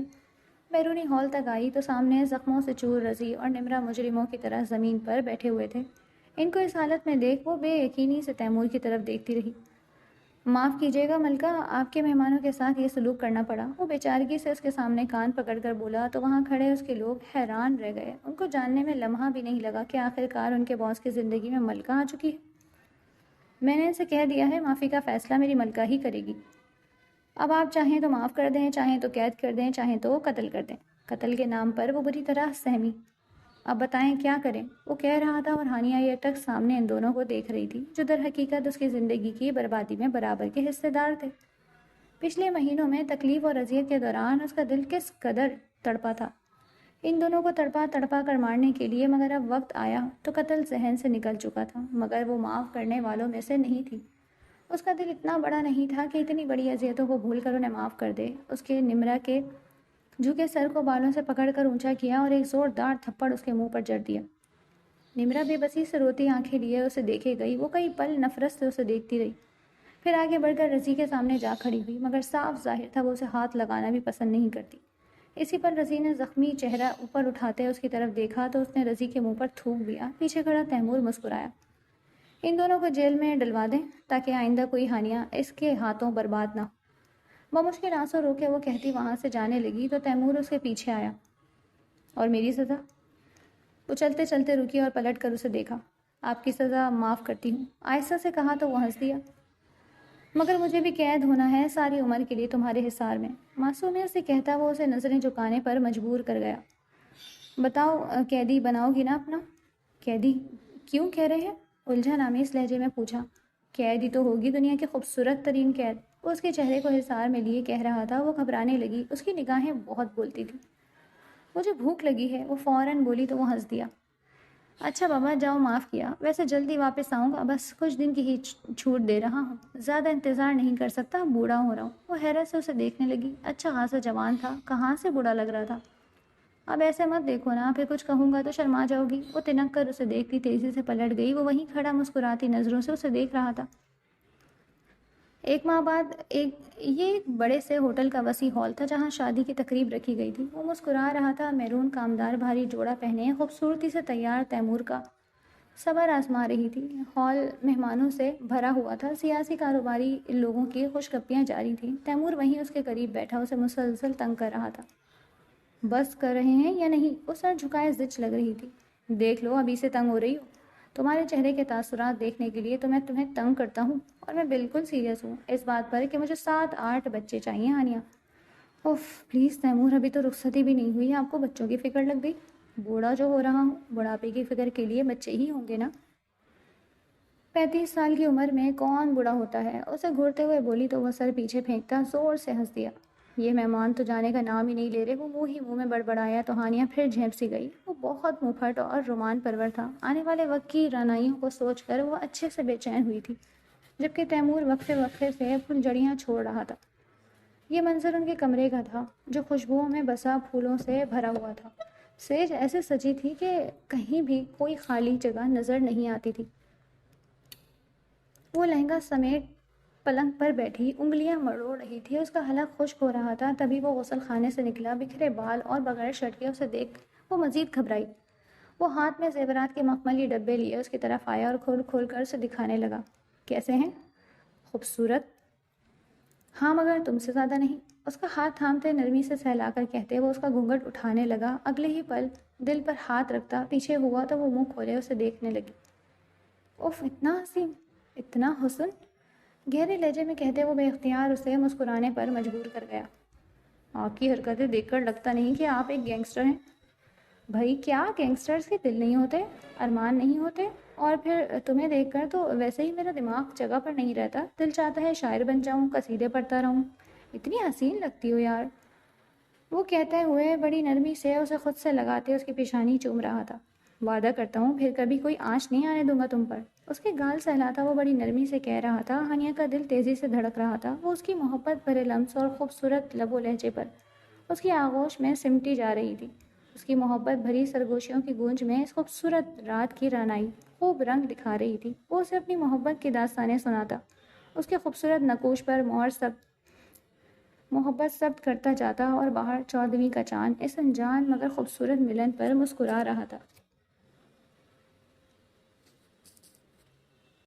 بیرونی ہال تک آئی تو سامنے زخموں سے چور رضی اور نمرہ مجرموں کی طرح زمین پر بیٹھے ہوئے تھے۔ ان کو اس حالت میں دیکھ وہ بے یقینی سے تیمور کی طرف دیکھتی رہی۔ معاف کیجیے گا ملکہ، آپ کے مہمانوں کے ساتھ یہ سلوک کرنا پڑا، وہ بے چارگی سے اس کے سامنے کان پکڑ کر بولا تو وہاں کھڑے اس کے لوگ حیران رہ گئے۔ ان کو جاننے میں لمحہ بھی نہیں لگا کہ آخرکار ان کے باس کی زندگی میں ملکہ آ چکی ہے۔ میں نے اسے کہہ دیا ہے معافی کا فیصلہ میری ملکہ ہی کرے گی۔ اب آپ چاہیں تو معاف کر دیں، چاہیں تو قید کر دیں، چاہیں تو قتل کر دیں۔ قتل کے نام پر وہ بری طرح سہمی۔ اب بتائیں کیا کریں؟ وہ کہہ رہا تھا اور ہانیہ یہ تک سامنے ان دونوں کو دیکھ رہی تھی جو در حقیقت اس کی زندگی کی بربادی میں برابر کے حصے دار تھے۔ پچھلے مہینوں میں تکلیف اور اذیت کے دوران اس کا دل کس قدر تڑپا تھا ان دونوں کو تڑپا تڑپا کر مارنے کے لیے، مگر اب وقت آیا تو قتل ذہن سے نکل چکا تھا، مگر وہ معاف کرنے والوں میں سے نہیں تھی۔ اس کا دل اتنا بڑا نہیں تھا کہ اتنی بڑی اذیتوں کو بھول کر انہیں معاف کر دے۔ اس کے نمرہ کے جھکے سر کو بالوں سے پکڑ کر اونچا کیا اور ایک زوردار تھپڑ اس کے منہ پر جڑ دیا۔ نمرہ بے بسی سے روتی آنکھیں لیے اسے دیکھے گئی۔ وہ کئی پل نفرت سے اسے دیکھتی رہی، پھر آگے بڑھ کر رضی کے سامنے جا کھڑی ہوئی، مگر صاف ظاہر تھا وہ اسے ہاتھ لگانا بھی پسند نہیں کرتی۔ اسی پر رضی نے زخمی چہرہ اوپر اٹھاتے اس کی طرف دیکھا تو اس نے رضی کے منہ پر تھوک دیا۔ پیچھے کھڑا تیمور مسکرایا۔ ان دونوں کو جیل میں ڈلوا دیں تاکہ آئندہ کوئی ہانیہ اس کے ہاتھوں برباد نہ ہو۔ بمشکل آنسو روکے وہ کہتی وہاں سے جانے لگی تو تیمور اس کے پیچھے آیا۔ اور میری سزا؟ وہ چلتے چلتے رکی اور پلٹ کر اسے دیکھا۔ آپ کی سزا معاف کرتی ہوں، آہستہ سے کہا تو وہ ہنس دیا۔ مگر مجھے بھی قید ہونا ہے ساری عمر کے لیے تمہارے حصار میں، معصومیت سے کہتا وہ اسے نظریں جھکانے پر مجبور کر گیا۔ بتاؤ قیدی بناؤ گی نا اپنا؟ قیدی کیوں کہہ رہے ہیں؟ الجھن آمیز لہجے میں پوچھا۔ قیدی تو ہوگی دنیا کی خوبصورت ترین قید، وہ اس کے چہرے کو حصار میں لیے کہہ رہا تھا۔ وہ گھبرانے لگی، اس کی نگاہیں بہت بولتی تھیں۔ مجھے بھوک لگی ہے، وہ فوراً بولی تو وہ ہنس دیا۔ اچھا بابا جاؤ، معاف کیا، ویسے جلدی واپس آؤں گا، بس کچھ دن کی ہی چھوٹ دے رہا ہوں، زیادہ انتظار نہیں کر سکتا، بوڑھا ہو رہا ہوں۔ وہ حیرت سے اسے دیکھنے لگی۔ اچھا خاصا جوان تھا، کہاں سے بوڑھا لگ رہا تھا؟ اب ایسے مت دیکھو نا، پھر کچھ کہوں گا تو شرما جاؤ گی۔ وہ تنک کر اسے دیکھتی تیزی سے پلٹ گئی۔ وہ وہیں کھڑا مسکراتی نظروں سے اسے دیکھ رہا تھا۔ 1 ماہ بعد یہ ایک بڑے سے ہوٹل کا وسیع ہال تھا جہاں شادی کی تقریب رکھی گئی تھی۔ وہ مسکرا رہا تھا۔ میرون کامدار بھاری جوڑا پہنے خوبصورتی سے تیار تیمور کا صبر آزما رہی تھی۔ ہال مہمانوں سے بھرا ہوا تھا، سیاسی کاروباری لوگوں کی خوش گپیاں جاری تھیں۔ تیمور وہیں اس کے قریب بیٹھا اسے مسلسل تنگ کر رہا تھا۔ بس کر رہے ہیں یا نہیں؟ وہ سر جھکائے زچ لگ رہی تھی۔ دیکھ لو ابھی سے تنگ ہو رہی ہو، تمہارے چہرے کے تاثرات دیکھنے کے لیے تو میں تمہیں تنگ کرتا ہوں، اور میں بالکل سیریس ہوں اس بات پر کہ مجھے 7-8 بچے چاہیے ہانیہ۔ اوف پلیز تیمور، ابھی تو رخصتی بھی نہیں ہوئی، آپ کو بچوں کی فکر لگ گئی؟ بوڑھا جو ہو رہا ہوں، بڑھاپے کی فکر کے لیے بچے ہی ہوں گے نا۔ 35 سال کی عمر میں کون بوڑھا ہوتا ہے؟ اسے گھورتے ہوئے بولی تو وہ سر پیچھے پھینکتا زور سے ہنس دیا۔ یہ مہمان تو جانے کا نام ہی نہیں لے رہے۔ وہ منہ ہی منہ میں بڑبڑایا تو ہانیہ پھر جھینپ سی گئی۔ وہ بہت منہ پھٹ اور رومان پرور تھا۔ آنے والے وقت کی رعنائیوں کو سوچ کر وہ اچھے سے بے چین ہوئی تھی، جبکہ تیمور وقفے وقفے سے پھلجھڑیاں چھوڑ رہا تھا۔ یہ منظر ان کے کمرے کا تھا، جو خوشبوؤں میں بسا پھولوں سے بھرا ہوا تھا۔ سیج ایسے سجی تھی کہ کہیں بھی کوئی خالی جگہ نظر نہیں آتی تھی۔ وہ لہنگا سمیت پلنگ پر بیٹھی انگلیاں مروڑ رہی تھی۔ اس کا حلق خشک ہو رہا تھا۔ تبھی وہ غسل خانے سے نکلا۔ بکھرے بال اور بغیر شرٹ کے اسے دیکھ وہ مزید گھبرائی۔ وہ ہاتھ میں زیورات کے مخملی ڈبے لیے اس کی طرف آیا اور کھول کھول کر اسے دکھانے لگا۔ کیسے ہیں؟ خوبصورت؟ ہاں، مگر تم سے زیادہ نہیں۔ اس کا ہاتھ تھامتے نرمی سے سہلا کر کہتے وہ اس کا گھونگھٹ اٹھانے لگا۔ اگلے ہی پل دل پر ہاتھ رکھتا پیچھے ہوا تو وہ منہ کھولے اسے دیکھنے لگی۔ اف، اتنا حسین، اتنا حسن! گہرے لہجے میں کہتے وہ بے اختیار اسے مسکرانے پر مجبور کر گیا۔ آپ کی حرکتیں دیکھ کر لگتا نہیں کہ آپ ایک گینگسٹر ہیں۔ بھائی کیا گینگسٹرز کے دل نہیں ہوتے، ارمان نہیں ہوتے؟ اور پھر تمہیں دیکھ کر تو ویسے ہی میرا دماغ جگہ پر نہیں رہتا، دل چاہتا ہے شاعر بن جاؤں، قصیدے پڑھتا رہوں۔ اتنی حسین لگتی ہو یار، وہ کہتے ہوئے بڑی نرمی سے اسے خود سے لگاتے اس کی پیشانی چوم رہا تھا۔ وعدہ کرتا ہوں پھر کبھی کوئی آنچ نہیں آنے دوں گا تم پر۔ اس کے گال سہلاتا وہ بڑی نرمی سے کہہ رہا تھا۔ ہانیہ کا دل تیزی سے دھڑک رہا تھا۔ وہ اس کی محبت بھرے لمس اور خوبصورت لب و لہجے پر اس کی آغوش میں سمٹی جا رہی تھی۔ اس کی محبت بھری سرگوشیوں کی گونج میں اس خوبصورت رات کی رعنائی خوب رنگ دکھا رہی تھی۔ وہ اسے اپنی محبت کی داستانیں سناتا، اس کے خوبصورت نقوش پر مہر سب محبت ثبت کرتا جاتا، اور باہر 14ویں کا چاند اس انجان مگر خوبصورت ملن پر مسکرا رہا تھا۔